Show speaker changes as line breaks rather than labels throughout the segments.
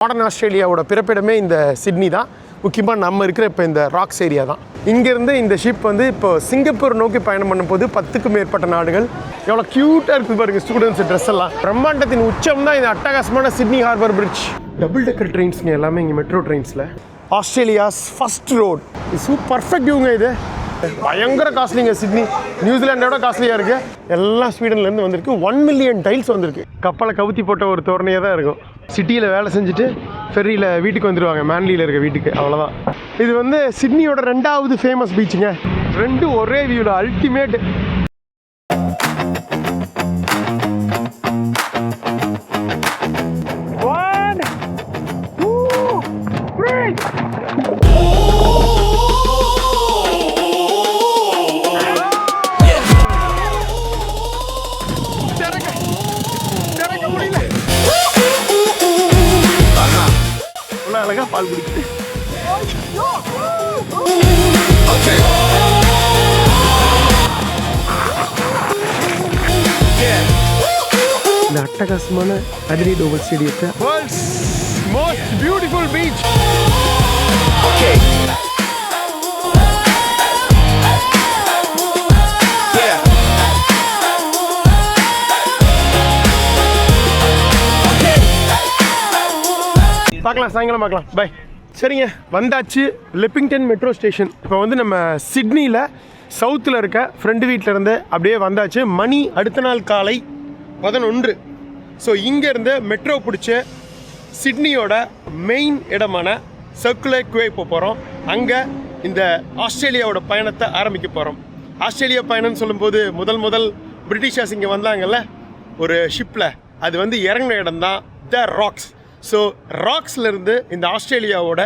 Modern ஆஸ்திரேலியாவோட பிறப்பிடமே இந்த Sydney தான். முக்கியமாக நம்ம இருக்கிற இப்போ இந்த ராக்ஸ் ஏரியா தான். இங்கேருந்து இந்த ஷிப் வந்து இப்போ சிங்கப்பூர் நோக்கி பயணம் பண்ணும்போது 10க்கும் மேற்பட்ட நாடுகள். எவ்வளோ க்யூட்டாக இருக்குது பாருங்கள் ஸ்டூடெண்ட்ஸ் ட்ரெஸ் எல்லாம். பிரம்மாண்டத்தின் உச்சம் தான் இந்த அட்டகாசமான Sydney Harbour Bridge. Double decker ட்ரெயின்ஸுங்க எல்லாமே இங்கே மெட்ரோ ட்ரெயின்ஸில். ஆஸ்திரேலியாஸ் ஃபர்ஸ்ட் ரோட் இது பர்ஃபெக்ட் வியூங்க. இது பயங்கர காஸ்ட்லிங்க. சிட்னி நியூசிலாண்டோட காஸ்ட்லியாக இருக்குது. எல்லாம் ஸ்வீடன்லேருந்து வந்திருக்கு. 1 மில்லியன் டைல்ஸ் வந்திருக்கு. கப்பலை கவுத்தி போட்ட ஒரு தோரணையாக தான் இருக்கும். சிட்டியில் வேலை செஞ்சுட்டு ஃபெர்ரியில் வீட்டுக்கு வந்துடுவாங்க, மேன்லியில் இருக்க வீட்டுக்கு. அவ்வளோதான். இது வந்து சிட்னியோட 2வது ஃபேமஸ் பீச்சுங்க. ரெண்டும் ஒரே வியூவில் அல்டிமேட். அழகா பால் குடிக்குது. இந்த அட்டகாசமான அடிலைட் ஓவல் ஸ்டேடியத்தை வேர்ல்ட்ஸ் மோஸ்ட் பியூட்டிஃபுல் பீச். பார்க்கலாம், சாயங்காலம் பார்க்கலாம். பை. சரிங்க, வந்தாச்சு லெப்பிங்டன் மெட்ரோ ஸ்டேஷன். இப்போ வந்து நம்ம சிட்னியில் சவுத்தில் இருக்க ஃப்ரெண்டு வீட்டில் இருந்து அப்படியே வந்தாச்சு. மணி அடுத்த நாள் காலை 11. ஸோ இங்கேருந்து மெட்ரோ பிடிச்ச சிட்னியோட மெயின் இடமான சர்க்குலர் குவே போக போகிறோம். அங்கே இந்த ஆஸ்திரேலியாவோட பயணத்தை ஆரம்பிக்க போகிறோம். ஆஸ்திரேலியா பயணம்னு சொல்லும்போது முதல் பிரிட்டிஷர்ஸ் இங்கே வந்தாங்கல்ல ஒரு ஷிப்பில், அது வந்து இறங்கின இடம் தான் த ராக்ஸ். ஸோ ராக்ஸ்லேருந்து இந்த ஆஸ்திரேலியாவோட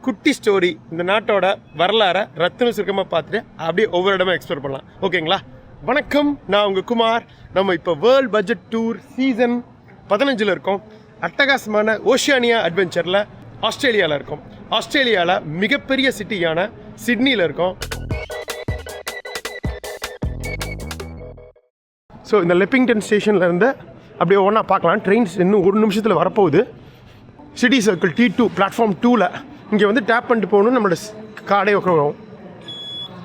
குட்டி ஸ்டோரி, இந்த நாட்டோட வரலாறை ரத்தின சுருக்கமாக பார்த்துட்டு அப்படியே ஒவ்வொரு இடமா எக்ஸ்ப்ளோர் பண்ணலாம். ஓகேங்களா? வணக்கம், நான் உங்கள் குமார். நம்ம இப்போ வேர்ல்ட் பட்ஜெட் டூர் சீசன் 15 இருக்கோம். அட்டகாசமான ஓஷியானியா அட்வென்ச்சரில் ஆஸ்திரேலியாவில் இருக்கோம். ஆஸ்திரேலியாவில் மிகப்பெரிய சிட்டியான சிட்னியில் இருக்கோம். ஸோ இந்த லெப்பிங்டன் ஸ்டேஷன்லேருந்து அப்படியே ஒன்றா பார்க்கலாம். ட்ரெயின்ஸ் இன்னும் 1 நிமிஷத்தில் வரப்போகுது. சிட்டி சர்க்கிள் T2 பிளாட்ஃபார்ம் 2ல் இங்கே வந்து டேப் பண்ணிட்டு போகணும். நம்மளோட கார்டே உட்காரும்.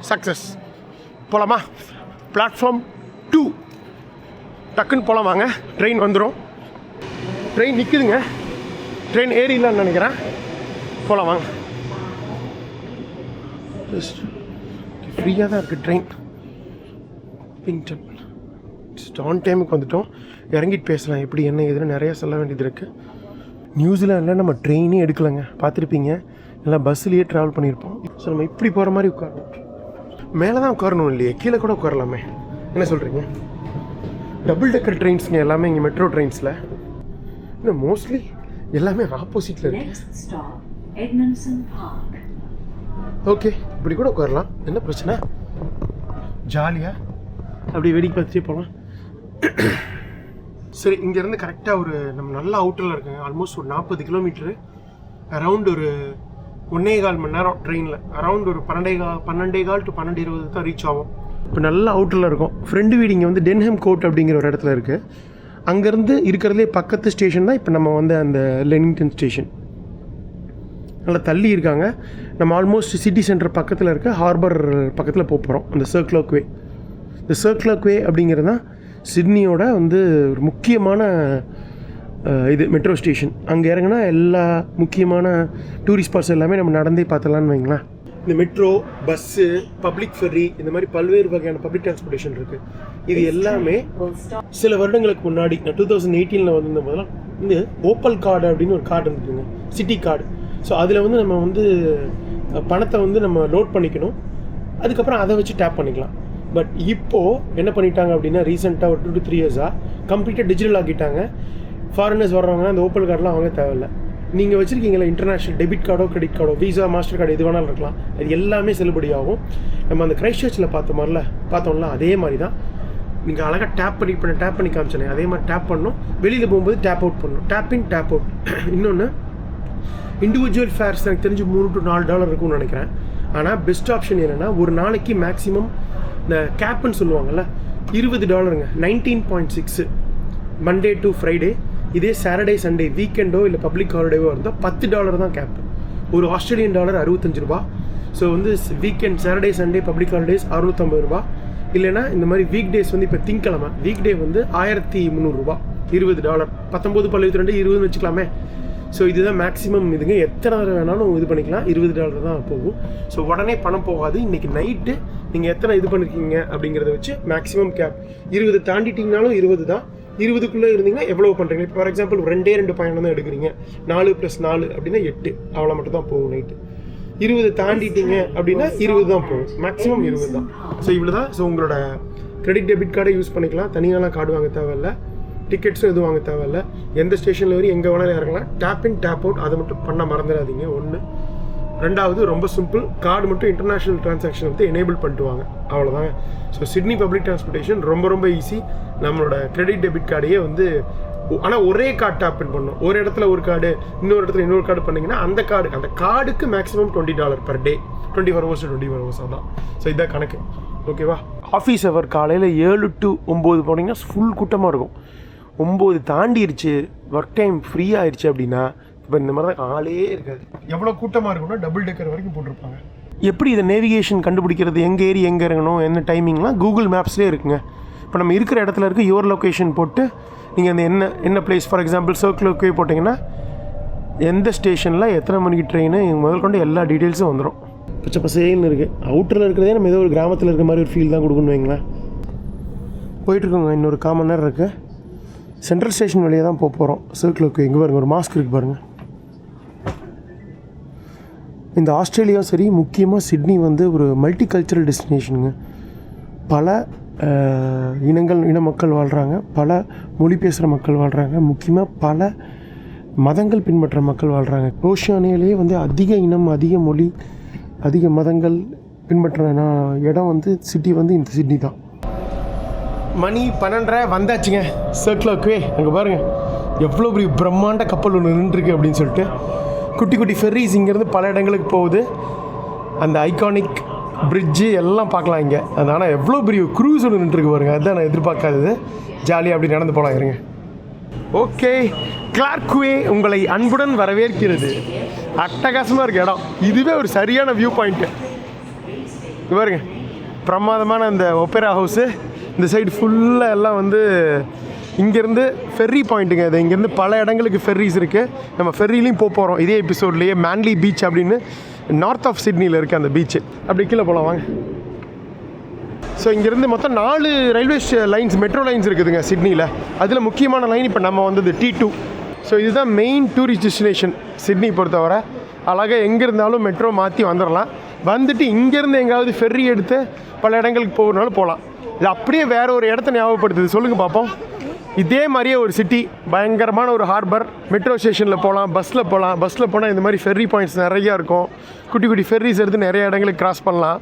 சக்ஸஸ். போகலாமா? பிளாட்ஃபார்ம் 2 டக்குன்னு போகலாம். வாங்க, ட்ரெயின் வந்துடும். ட்ரெயின் நிற்குதுங்க. ட்ரெயின் ஏறிடலான்னு நினைக்கிறேன். போகலாம் வாங்க. ஃப்ரீயாக தான் இருக்குது ட்ரெயின். பிங்டன் ஆன் டைமுக்கு வந்துவிட்டோம். இறங்கிட்டு பேசலாம் எப்படி என்ன ஏதுன்னு நிறையா சொல்ல வேண்டியது இருக்குது. நியூசிலாண்டில் நம்ம ட்ரெயினே எடுக்கலைங்க, பார்த்துருப்பீங்க. எல்லாம் பஸ்ஸுலேயே ட்ராவல் பண்ணியிருப்போம். ஸோ நம்ம இப்படி போகிற மாதிரி உட்காரணும். மேலே தான் உட்காரணும் இல்லையே, கீழே கூட உட்காரலாமே. என்ன சொல்கிறீங்க? டபுள் டெக்கர் ட்ரெயின்ஸுங்க எல்லாமே இங்கே மெட்ரோ ட்ரெயின்ஸில். இன்னும் மோஸ்ட்லி எல்லாமே ஆப்போசிட்டில் இருக்கு. ஓகே, இப்படி கூட உட்காரலாம். என்ன பிரச்சனை? ஜாலியாக அப்படி வேடிக்கை பார்த்துட்டே போகலாம். சரி, இங்கேருந்து கரெக்டாக ஒரு நம்ம நல்ல அவுட்டரில் இருக்குங்க. ஆல்மோஸ்ட் ஒரு 40 கிலோமீட்ரு. அரவுண்ட் ஒரு 1.25 மணி நேரம் ட்ரெயினில். அரவுண்ட் ஒரு 12:15 to 12:20 தான் ரீச் ஆகும். இப்போ நல்ல அவுட்டரில் இருக்கும். ஃப்ரெண்டு வீடு இங்கே வந்து டென்ஹம் கோர்ட் அப்படிங்கிற ஒரு இடத்துல இருக்குது. அங்கேருந்து இருக்கிறதுலே பக்கத்து ஸ்டேஷன் தான் இப்போ நம்ம வந்து அந்த லெனிங்டன் ஸ்டேஷன். நல்லா தள்ளி இருக்காங்க. நம்ம ஆல்மோஸ்ட் சிட்டி சென்டர் பக்கத்தில் இருக்க ஹார்பர் பக்கத்தில் போக போகிறோம். அந்த சர்க்குலர் குவே. இந்த சர்க்குலர் குவே அப்படிங்கிறது தான் சிட்னியோட வந்து ஒரு முக்கியமான இது மெட்ரோ ஸ்டேஷன். அங்கே இறங்கினா எல்லா முக்கியமான டூரிஸ்ட் ஸ்பாட்ஸ் எல்லாமே நம்ம நடந்தே பார்த்தலான்னு வைங்களேன். இந்த மெட்ரோ, பஸ்ஸு, பப்ளிக் ஃபெர்ரி, இந்த மாதிரி பல்வேறு வகையான பப்ளிக் டிரான்ஸ்போர்ட்டேஷன் இருக்குது. இது எல்லாமே சில வருடங்களுக்கு முன்னாடி 2018 வந்திருந்த போதெல்லாம் இந்த ஓப்பல் கார்டு அப்படின்னு ஒரு கார்டு இருந்துச்சுங்க, சிட்டி கார்டு. ஸோ அதில் வந்து நம்ம வந்து பணத்தை வந்து நம்ம லோட் பண்ணிக்கணும். அதுக்கப்புறம் அதை வச்சு டேப் பண்ணிக்கலாம். பட் இப்போது என்ன பண்ணிட்டாங்க அப்படின்னா, ரீசெண்டாக ஒரு 2 to 3 இயர்ஸாக கம்ப்ளீட்டாக டிஜிட்டல் ஆக்கிட்டாங்க. ஃபாரினர்ஸ் வர்றவங்க அந்த ஓப்பல் கார்டெலாம் வாங்க தேவையில்லை. நீங்கள் வச்சுருக்கீங்களா இன்டர்நேஷ்னல் டெபிட் கார்டோ, கிரெடிட் கார்டோ, விசா, மாஸ்டர் கார்டு எது வேணாலும் இருக்கலாம். அது எல்லாமே செல்லுபடியாகும். நம்ம அந்த கிரைஸ்ட் சர்ச்சில் பார்த்தோம்ல அதே மாதிரி தான். நீங்கள் அழகாக டேப் பண்ணி காமிச்சேன். அதே மாதிரி டேப் பண்ணணும். வெளியில் போகும்போது டேப் அவுட் பண்ணணும். டேப் இன், டேப் அவுட். இன்னொன்று, இண்டிவிஜுவல் ஃபேர்ஸ் எனக்கு தெரிஞ்சு $3 to $4 இருக்கும்னு நினைக்கிறேன். ஆனால் பெஸ்ட் ஆப்ஷன் என்னென்னா, ஒரு நாளைக்கு மேக்ஸிமம் இந்த கேப்புன்னு சொல்லுவாங்கள்ல $20, 19.6 மண்டே டு ஃப்ரைடே இதே சாட்டர்டே சண்டே வீக்கெண்டோ இல்லை பப்ளிக் ஹாலிடேவோ இருந்தால் $10 தான் கேப். ஒரு ஆஸ்திரேலியன் டாலர் $65. ஸோ வந்து weekend Saturday Sunday public holidays $650. இல்லைனா இந்த மாதிரி வீக் டேஸ் வந்து இப்போ திங்கக்கிழமை வீக் டே வந்து $1300, $20, 19 20 வச்சுக்கலாமே. ஸோ இதுதான் மேக்ஸிமம். இதுங்க எத்தனை தடவை வேணாலும் இது பண்ணிக்கலாம். $20 தான் போகும். ஸோ உடனே பணம் போகாது. இன்றைக்கி நைட்டு நீங்கள் எத்தனை இது பண்ணிருக்கீங்க அப்படிங்கிறத வச்சு மேக்ஸிமம் கேப் 20 தாண்டிட்டிங்கனாலும் 20 தான். 20க்குள்ளே இருந்தீங்கன்னா எவ்வளோ பண்ணுறீங்க? இப்போ ஃபார் எக்ஸாம்பிள் 2 பயணம் தான் எடுக்கிறீங்க, 4 + 4 அப்படின்னா 8, அவ்வளோ மட்டும் தான் போகும் நைட்டு. 20 தாண்டிட்டீங்க அப்படின்னா 20 தான் போகும், மேக்ஸிமம் 20 தான். ஸோ இவ்வளோ தான். ஸோ உங்களோட கிரெடிட் டெபிட் கார்டை யூஸ் பண்ணிக்கலாம். தனியாலாம் கார்டு வாங்க தேவையில்லை, டிக்கெட்ஸும் எதுவும் வாங்க தேவையில்லை. எந்த ஸ்டேஷனில் வரையும் எங்கே வேணாலும் இறங்கலாம். டேப் இன் டேப் அவுட் அதை மட்டும் பண்ண மறந்துடாதீங்க. 1. 2வது ரொம்ப சிம்பிள், கார்டு மட்டும் இன்டர்நேஷ்னல் ட்ரான்சாக்ஷன் வந்து எனேபிள் பண்ணிட்டு வாங்க, அவ்வளோதாங்க. ஸோ சிட்னி பப்ளிக் டிரான்ஸ்போர்ட்டேஷன் ரொம்ப ஈஸி. நம்மளோட கிரெடிட் டெபிட் கார்டையே வந்து ஆனால் ஒரே கார்டு டேப் இன் பண்ணணும். ஒரு இடத்துல ஒரு கார்டு, இன்னொரு இடத்துல இன்னொரு கார்டு பண்ணிங்கன்னா அந்த கார்டுக்கு maximum $20 per day, 24 hours to 24 hours அதான். ஸோ இதுதான் கணக்கு. ஓகேவா? ஆஃபீஸ் ஹவர் காலையில் 7 to 9 போனீங்கன்னா ஃபுல் கூட்டமாக இருக்கும். 9 தாண்டிடுச்சு, ஒர்க் டைம் ஃப்ரீ ஆயிடுச்சு அப்படின்னா இப்போ இந்த மாதிரி தான் ஆளே இருக்காது. எவ்வளோ கூட்டமாக இருக்குன்னா டபுள் டெக்கர் வரைக்கும் போட்டிருப்பாங்க. எப்படி இதை நேவிகேஷன் கண்டுபிடிக்கிறது, எங்கே ஏறி எங்கே இறங்கணும், என்ன டைமிங்லாம் கூகுள் மேப்ஸ்லேயே இருக்குங்க. இப்போ நம்ம இருக்கிற இடத்துல இருக்க யுவர் லொக்கேஷன் போட்டு நீங்கள் அந்த என்ன பிளேஸ், ஃபார் எக்ஸாம்பிள் சர்க்கிள் போட்டிங்கன்னா எந்த ஸ்டேஷனில் எத்தனை மணிக்கு ட்ரெயின் முதல் கொண்டு எல்லா டீட்டெயில்ஸும் வந்துடும். பச்சை பசேன்னு இருக்குது. அவுட்டரில் இருக்கிறதே நம்ம ஏதோ ஒரு கிராமத்தில் இருக்கிற மாதிரி ஒரு ஃபீல் தான் கொடுக்கணும் வைங்களேன். போயிட்டுருக்கோங்க, இன்னொரு 1/4 மணி நேரம் இருக்குது. சென்ட்ரல் ஸ்டேஷன் வழியாக தான் போகிறோம். சர்க்கிளுக்கு எங்கே பாருங்கள், ஒரு மாஸ்க் இருக்குது பாருங்கள். இந்த ஆஸ்திரேலியா சரி, முக்கியமாக சிட்னி வந்து ஒரு மல்டி கல்ச்சரல் டெஸ்டினேஷனுங்க. பல இன மக்கள் வாழ்கிறாங்க, பல மொழி பேசுகிற மக்கள் வாழ்கிறாங்க, முக்கியமாக பல மதங்கள் பின்பற்ற மக்கள் வாழ்கிறாங்க. ஓஷியானியாலேயே வந்து அதிக இனம், அதிக மொழி, அதிக மதங்கள் பின்பற்ற இடம் வந்து சிட்டி வந்து இந்த சிட்னி தான். மணி 12:30 வந்தாச்சுங்க சர்க்கிளுக்கு. அங்கே பாருங்கள் எவ்வளோ பெரிய பிரம்மாண்ட கப்பல் ஒன்று நின்றுருக்கு அப்படின்னு சொல்லிட்டு. குட்டி குட்டி ஃபெர்ரிஸ் இங்கேருந்து பல இடங்களுக்கு போகுது. அந்த ஐகானிக் பிரிட்ஜு எல்லாம் பார்க்கலாம் இங்கே. அதனால் எவ்வளோ பெரிய க்ரூஸ் ஒன்று நின்றுருக்கு பாருங்க. அதுதான் நான் எதிர்பார்க்காதது. ஜாலியாக அப்படி நடந்து போகலாம். இருங்க. ஓகே, கிளார்க்வே உங்களை அன்புடன் வரவேற்கிறது. அட்டகாசமாக இருக்குது இடம். இதுவே ஒரு சரியான வியூ பாயிண்ட்டு. பாருங்க, பிரமாதமான அந்த ஒப்பேரா ஹவுஸு. இந்த சைடு ஃபுல்லாக எல்லாம் வந்து இங்கேருந்து ஃபெர்ரி பாயிண்ட்டுங்க. அது இங்கேருந்து பல இடங்களுக்கு ஃபெர்ரிஸ் இருக்குது. நம்ம ஃபெர்ரிலையும் போகிறோம் இதே எபிசோட்லேயே. மேன்லி பீச் அப்படின்னு நார்த் ஆஃப் சிட்னியில் இருக்குது அந்த பீச்சு. அப்படி கீழே போகலாம் வாங்க. ஸோ இங்கேருந்து மொத்தம் 4 ரயில்வே லைன்ஸ், மெட்ரோ லைன்ஸ் இருக்குதுங்க சிட்னியில். அதில் முக்கியமான லைன் இப்போ நம்ம வந்தது T2. ஸோ இதுதான் மெயின் டூரிஸ்ட் டெஸ்டினேஷன் சிட்னி பொறுத்தவரை. அழகாக எங்கே இருந்தாலும் மெட்ரோ மாற்றி வந்துடலாம். வந்துட்டு இங்கேருந்து எங்கேயாவது ஃபெர்ரி எடுத்து பல இடங்களுக்கு போகிறனாலும் போகலாம். இது அப்படியே வேறு ஒரு இடத்த ஞாபகப்படுத்துது. சொல்லுங்கள் பார்ப்போம். இதே மாதிரியே ஒரு சிட்டி, பயங்கரமான ஒரு ஹார்பர். மெட்ரோ ஸ்டேஷனில் போகலாம், பஸ்ஸில் போகலாம். பஸ்ஸில் போனால் இந்த மாதிரி ஃபெர்ரி பாயிண்ட்ஸ் நிறையா இருக்கும். குட்டி குட்டி ஃபெர்ரிஸ் எடுத்து நிறைய இடங்களுக்கு கிராஸ் பண்ணலாம்.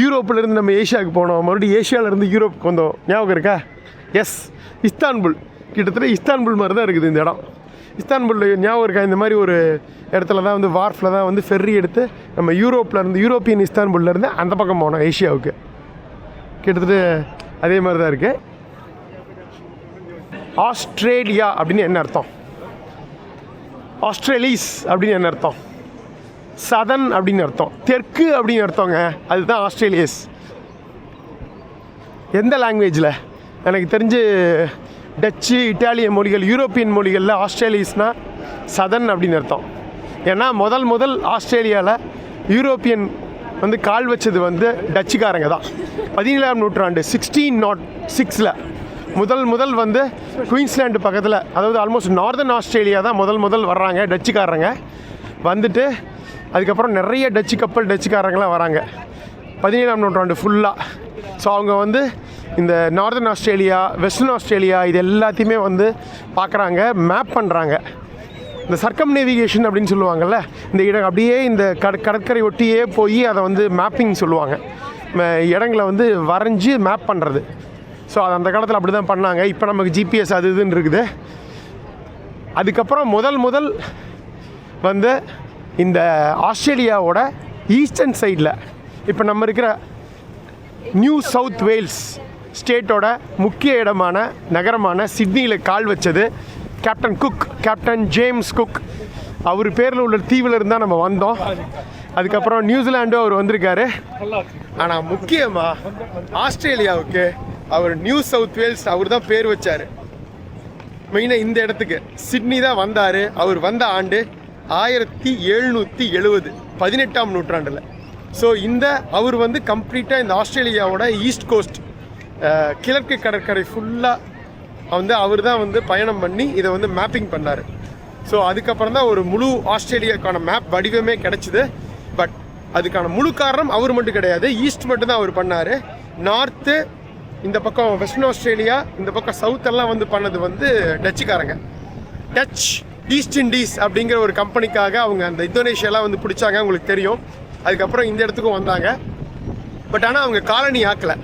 யூரோப்பிலேருந்து நம்ம ஏஷியாவுக்கு போனோம், மறுபடியும் ஏஷியாவிலேருந்து யூரோப்புக்கு வந்தோம். ஞாபகம் இருக்கா? S, Istanbul. கிட்டத்தட்ட இஸ்தான்புல் மாதிரி தான் இருக்குது இந்த இடம். இஸ்தான்புல்ல ஞாபகம் இருக்கா? இந்த மாதிரி ஒரு இடத்துல தான் வந்து வார்ஃபில் தான் வந்து ஃபெர்ரி எடுத்து நம்ம யூரோப்பியன் இஸ்தான்புல்லேருந்து அந்த பக்கம் போனோம் ஏஷியாவுக்கு. கிட்டத்தட்ட அதே மாதிரி தான் இருக்குது. ஆஸ்திரேலியா அப்படின்னு என்ன அர்த்தம்? ஆஸ்திரேலிஸ் அப்படின்னு என்ன அர்த்தம்? சதன் அப்படின்னு அர்த்தம், தெற்கு அப்படின்னு அர்த்தங்க. அதுதான் ஆஸ்திரேலியஸ். எந்த லாங்குவேஜில்? எனக்கு தெரிஞ்சு டச்சு, இட்டாலிய மொழிகள், யூரோப்பியன் மொழிகளில் ஆஸ்திரேலியஸ்னால் சதன் அப்படின்னு அர்த்தம். ஏன்னா முதல் ஆஸ்திரேலியாவில் யூரோப்பியன் வந்து கால் வச்சது வந்து டச்சுக்காரங்க தான். 17ஆம் நூற்றாண்டு 1606 முதல் வந்து குயின்ஸ்லாண்டு பக்கத்தில், அதாவது ஆல்மோஸ்ட் நார்தன் ஆஸ்திரேலியா தான் முதல் வர்றாங்க டச்சுக்காரங்க. வந்துட்டு அதுக்கப்புறம் நிறைய டச்சுக்காரங்களாம் வராங்க 17ஆம் நூற்றாண்டு ஃபுல்லாக. ஸோ அவங்க வந்து இந்த நார்தன் ஆஸ்திரேலியா, வெஸ்டர்ன் ஆஸ்திரேலியா இது எல்லாத்தையுமே வந்து பார்க்குறாங்க, மேப் பண்ணுறாங்க. இந்த சர்க்கம் நேவிகேஷன் அப்படின்னு சொல்லுவாங்கள்ல, இந்த இடம் அப்படியே இந்த கடற்கரை ஒட்டியே போய் அதை வந்து மேப்பிங் சொல்லுவாங்க. இடங்களை வந்து வரைஞ்சி மேப் பண்ணுறது. ஸோ அது அந்த காலத்தில் அப்படி தான் பண்ணாங்க. இப்போ நமக்கு ஜிபிஎஸ் அது இதுன்னு இருக்குது. அதுக்கப்புறம் முதல் வந்து இந்த ஆஸ்திரேலியாவோட ஈஸ்டர்ன் சைடில் இப்போ நம்ம இருக்கிற நியூ சவுத் வேல்ஸ் ஸ்டேட்டோட முக்கிய இடமான நகரமான சிட்னியில் கால் வச்சது கேப்டன் ஜேம்ஸ் குக் அவர் பேரில் உள்ள தீவில் இருந்தால் நம்ம வந்தோம். அதுக்கப்புறம் நியூசிலாண்டும் அவர் வந்திருக்காரு. ஆனால் முக்கியமாக ஆஸ்திரேலியாவுக்கு அவர் நியூ சவுத் வேல்ஸ் அவர் தான் பேர் வச்சார். மெயினாக இந்த இடத்துக்கு சிட்னி தான் வந்தார். அவர் வந்த ஆண்டு 1770, 18ஆம் நூற்றாண்டில். ஸோ அவர் வந்து கம்ப்ளீட்டாக இந்த ஆஸ்திரேலியாவோட ஈஸ்ட் கோஸ்ட் கிழக்கு கடற்கரை ஃபுல்லாக வந்து அவர் தான் வந்து பயணம் பண்ணி இதை வந்து மேப்பிங் பண்ணார். ஸோ அதுக்கப்புறம் தான் ஒரு முழு ஆஸ்திரேலியாவுக்கான மேப் வடிவமே கிடச்சிது. பட் அதுக்கான முழு காரணம் அவர் மட்டும் கிடையாது, ஈஸ்ட் மட்டும் தான் அவர் பண்ணார். நார்த்து இந்த பக்கம் வெஸ்டர்ன் ஆஸ்திரேலியா, இந்த பக்கம் சவுத்தெல்லாம் வந்து பண்ணது வந்து டச்சுக்காரங்க. டச் ஈஸ்ட் இண்டீஸ் அப்படிங்கிற ஒரு கம்பெனிக்காக அவங்க அந்த இந்தோனேஷியாலாம் வந்து பிடிச்சாங்க, உங்களுக்கு தெரியும். அதுக்கப்புறம் இந்த இடத்துக்கும் வந்தாங்க. பட் ஆனால் அவங்க காலனி ஆக்கலை.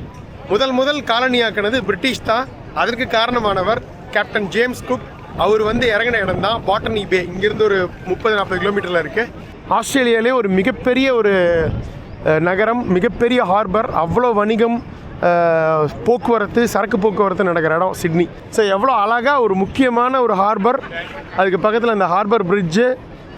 முதல் காலனி ஆக்கினது பிரிட்டிஷ் தான். அதற்கு காரணமானவர் கேப்டன் ஜேம்ஸ் குக். அவர் வந்து இறங்கின இடம் தான் பாட்டனி பே. இங்கேருந்து ஒரு 30-40 கிலோமீட்டரில் இருக்குது. ஆஸ்திரேலியாவிலே ஒரு மிகப்பெரிய ஒரு நகரம், மிகப்பெரிய ஹார்பர், அவ்வளோ வணிகம், போக்குவரத்து, சரக்கு போக்குவரத்து நடக்கிற இடம் சிட்னி. ஸோ எவ்வளோ அழகாக ஒரு முக்கியமான ஒரு ஹார்பர், அதுக்கு பக்கத்தில் அந்த ஹார்பர் பிரிட்ஜு,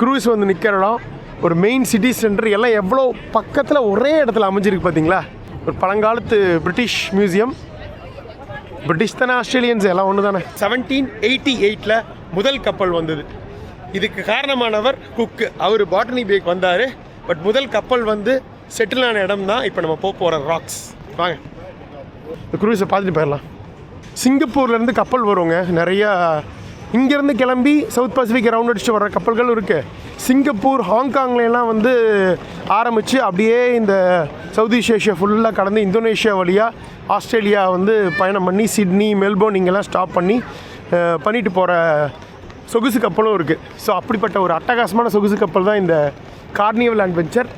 க்ரூஸ் வந்து நிற்கிற இடம், ஒரு மெயின் சிட்டி சென்டர் எல்லாம் எவ்வளோ பக்கத்தில் ஒரே இடத்துல அமைஞ்சிருக்கு பார்த்தீங்களா. ஒரு பழங்காலத்து பிரிட்டிஷ் மியூசியம். பிரிட்டிஷ் தானே, ஆஸ்திரேலியன்ஸ் எல்லாம் ஒன்று தானே. 1788 முதல் கப்பல் வந்தது. இதுக்கு காரணமானவர் குக்கு. அவர் பாட்டனி பேக்கு வந்தார். பட் முதல் கப்பல் வந்து செட்டில் ஆன இடம் தான் இப்போ நம்ம போகிற ராக்ஸ். வாங்க இந்த க்ரூஸை பார்த்துட்டு போயிடலாம். சிங்கப்பூர்லேருந்து கப்பல் வருவாங்க நிறையா. இங்கேருந்து கிளம்பி சவுத் பசிபிக் ரவுண்ட் அடிச்சுட்டு வர கப்பல்களும் இருக்குது. சிங்கப்பூர், ஹாங்காங்லாம் வந்து ஆரம்பித்து அப்படியே இந்த சவுத் ஈஸ்ட் ஏஷியா ஃபுல்லாக கடந்து இந்தோனேஷியா வழியாக ஆஸ்திரேலியா வந்து பயணம் பண்ணி சிட்னி, மெல்போர்ன் இங்கெல்லாம் ஸ்டாப் பண்ணிட்டு போகிற சொகுசு கப்பலும் இருக்குது. ஸோ அப்படிப்பட்ட ஒரு அட்டகாசமான சொகுசு கப்பல் தான் இந்த carnival adventure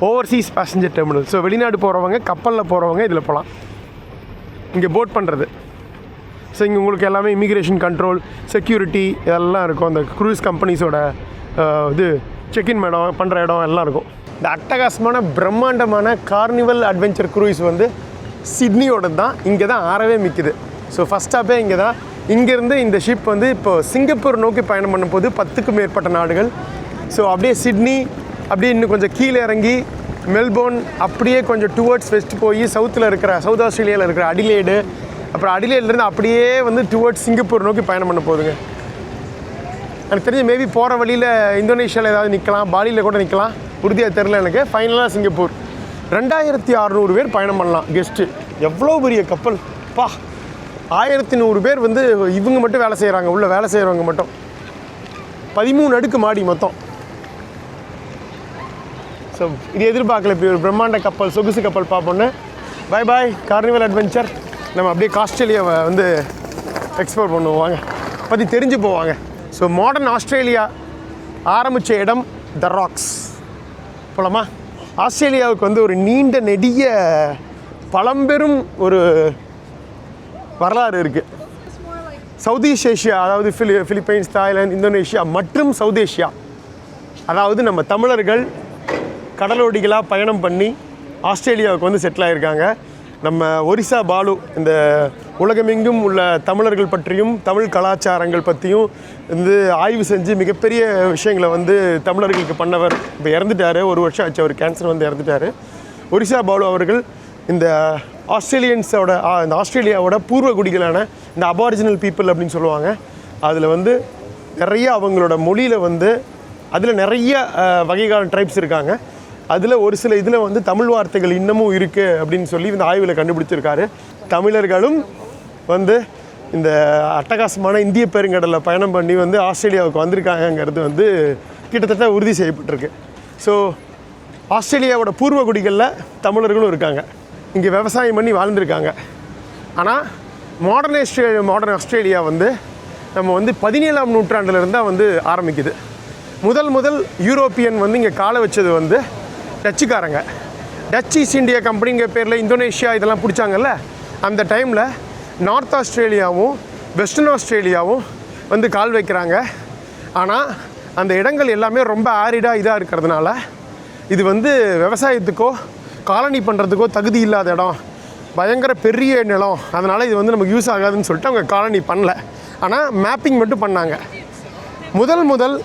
Overseas passenger terminal. So வெளிநாடு போகிறவங்க, கப்பலில் போகிறவங்க இதில் போகலாம். இங்கே போட் பண்ணுறது. ஸோ இங்கே உங்களுக்கு எல்லாமே இமிக்ரேஷன் கண்ட்ரோல், செக்யூரிட்டி இதெல்லாம் இருக்கும். அந்த க்ரூஸ் கம்பெனிஸோட இது செக்இன் இடம் பண்ணுற இடம் எல்லாம் இருக்கும். இந்த அட்டகாசமான பிரம்மாண்டமான கார்னிவல் அட்வென்ச்சர் க்ரூஸ் வந்து சிட்னியோட தான். இங்கே தான் ஆறவே மிக்குது. ஸோ ஃபஸ்ட் ஸ்டாப்பே இங்கே தான். இங்கேருந்து இந்த ஷிப் வந்து இப்போ சிங்கப்பூர் நோக்கி பயணம் பண்ணும்போது 10க்கும் மேற்பட்ட நாடுகள். ஸோ அப்படியே சிட்னி, அப்படியே இன்னும் கொஞ்சம் கீழே இறங்கி மெல்போர்ன், அப்படியே கொஞ்சம் டுவர்ட்ஸ் வெஸ்ட் போய் சவுத் ஆஸ்திரேலியாவில் இருக்கிற அடிலேடு, அப்புறம் அடிலேட்லேருந்து அப்படியே வந்து டுவர்ட்ஸ் சிங்கப்பூர் நோக்கி பயணம் பண்ண போகுதுங்க. எனக்கு தெரிஞ்ச மேபி போகிற வழியில் இந்தோனேஷியாவில் ஏதாவது நிற்கலாம், பாலியில் கூட நிற்கலாம், உறுதியாக தெரில எனக்கு. ஃபைனலாக சிங்கப்பூர். 2600 பேர் பயணம் பண்ணலாம் கெஸ்ட்டு. எவ்வளோ பெரிய கப்பல் பா. 1100 பேர் வந்து இவங்க மட்டும் வேலை செய்கிறாங்க, உள்ளே வேலை செய்கிறவங்க மட்டும். 13 அடுக்கு மாடி மொத்தம். ஸோ இது எதிர்பார்க்கல, இப்படி ஒரு பிரம்மாண்ட கப்பல், சொகுசு கப்பல் பார்ப்போன்னு. பாய் கார்னிவல் அட்வென்ச்சர். நம்ம அப்படியே ஆஸ்திரேலியாவை வந்து எக்ஸ்ப்ளோர் பண்ணுவோம், வாங்க பற்றி தெரிஞ்சு போவாங்க. ஸோ மாடர்ன் ஆஸ்திரேலியா ஆரம்பித்த இடம் த ராக்ஸ். போலாமா? ஆஸ்திரேலியாவுக்கு வந்து ஒரு நீண்ட நெடிய பழம்பெரும் ஒரு வரலாறு இருக்குது. சவுத் ஈஸ்ட் ஏஷியா, அதாவது பிலிப்பைன்ஸ், தாய்லாந்து, இந்தோனேஷியா மற்றும் சவுத் ஏஷியா, அதாவது நம்ம தமிழர்கள் கடலோடிகளாக பயணம் பண்ணி ஆஸ்திரேலியாவுக்கு வந்து செட்டில் ஆகியிருக்காங்க. நம்ம ஒரிசா பாலு இந்த உலகமெங்கும் உள்ள தமிழர்கள் பற்றியும் தமிழ் கலாச்சாரங்கள் பற்றியும் வந்து ஆய்வு செஞ்சு மிகப்பெரிய விஷயங்களை வந்து தமிழர்களுக்கு பண்ணவர். இப்போ இறந்துட்டார், 1 வருஷம் ஆச்சு, அவர் கேன்சர் வந்து இறந்துட்டார். ஒரிசா பாலு அவர்கள் இந்த இந்த ஆஸ்திரேலியாவோட பூர்வ குடிகளான இந்த அபாரிஜினல் பீப்புள் அப்படின்னு சொல்லுவாங்க. அதில் வந்து நிறைய அவங்களோட மொழியில் வந்து அதில் நிறைய வகைகான ட்ரைப்ஸ் இருக்காங்க. அதில் ஒரு சில இதில் வந்து தமிழ் வார்த்தைகள் இன்னமும் இருக்குது அப்படின்னு சொல்லி இந்த ஆய்வில் கண்டுபிடிச்சிருக்காரு. தமிழர்களும் வந்து இந்த அட்டகாசமான இந்திய பெருங்கடலில் பயணம் பண்ணி வந்து ஆஸ்திரேலியாவுக்கு வந்திருக்காங்கங்கிறது வந்து கிட்டத்தட்ட உறுதி செய்யப்பட்டிருக்கு. ஸோ ஆஸ்திரேலியாவோட பூர்வ குடிகளில் தமிழர்களும் இருக்காங்க, இங்கே விவசாயம் பண்ணி வாழ்ந்துருக்காங்க. ஆனால் மாடர்ன் ஆஸ்திரேலியா வந்து நம்ம வந்து 17ஆம் நூற்றாண்டுலேருந்தான் வந்து ஆரம்பிக்குது. முதல் யூரோப்பியன் வந்து இங்கே காலை வச்சது வந்து டச்சுக்காரங்க. டச் ஈஸ்ட் இந்தியா கம்பெனிங்கிற பேரில் இந்தோனேஷியா இதெல்லாம் பிடிச்சாங்கல்ல, அந்த டைமில் நார்த் ஆஸ்திரேலியாவும் வெஸ்டர்ன் ஆஸ்திரேலியாவும் வந்து கால் வைக்கிறாங்க. ஆனால் அந்த இடங்கள் எல்லாமே ரொம்ப ஆரிடாக இதாக இருக்கிறதுனால இது வந்து விவசாயத்துக்கோ காலனி பண்ணுறதுக்கோ தகுதி இல்லாத இடம், பயங்கர பெரிய நிலம், அதனால் இது வந்து நமக்கு யூஸ் ஆகாதுன்னு சொல்லிட்டு அவங்க காலனி பண்ணல. ஆனால் மேப்பிங் மட்டும் பண்ணாங்க. முதல்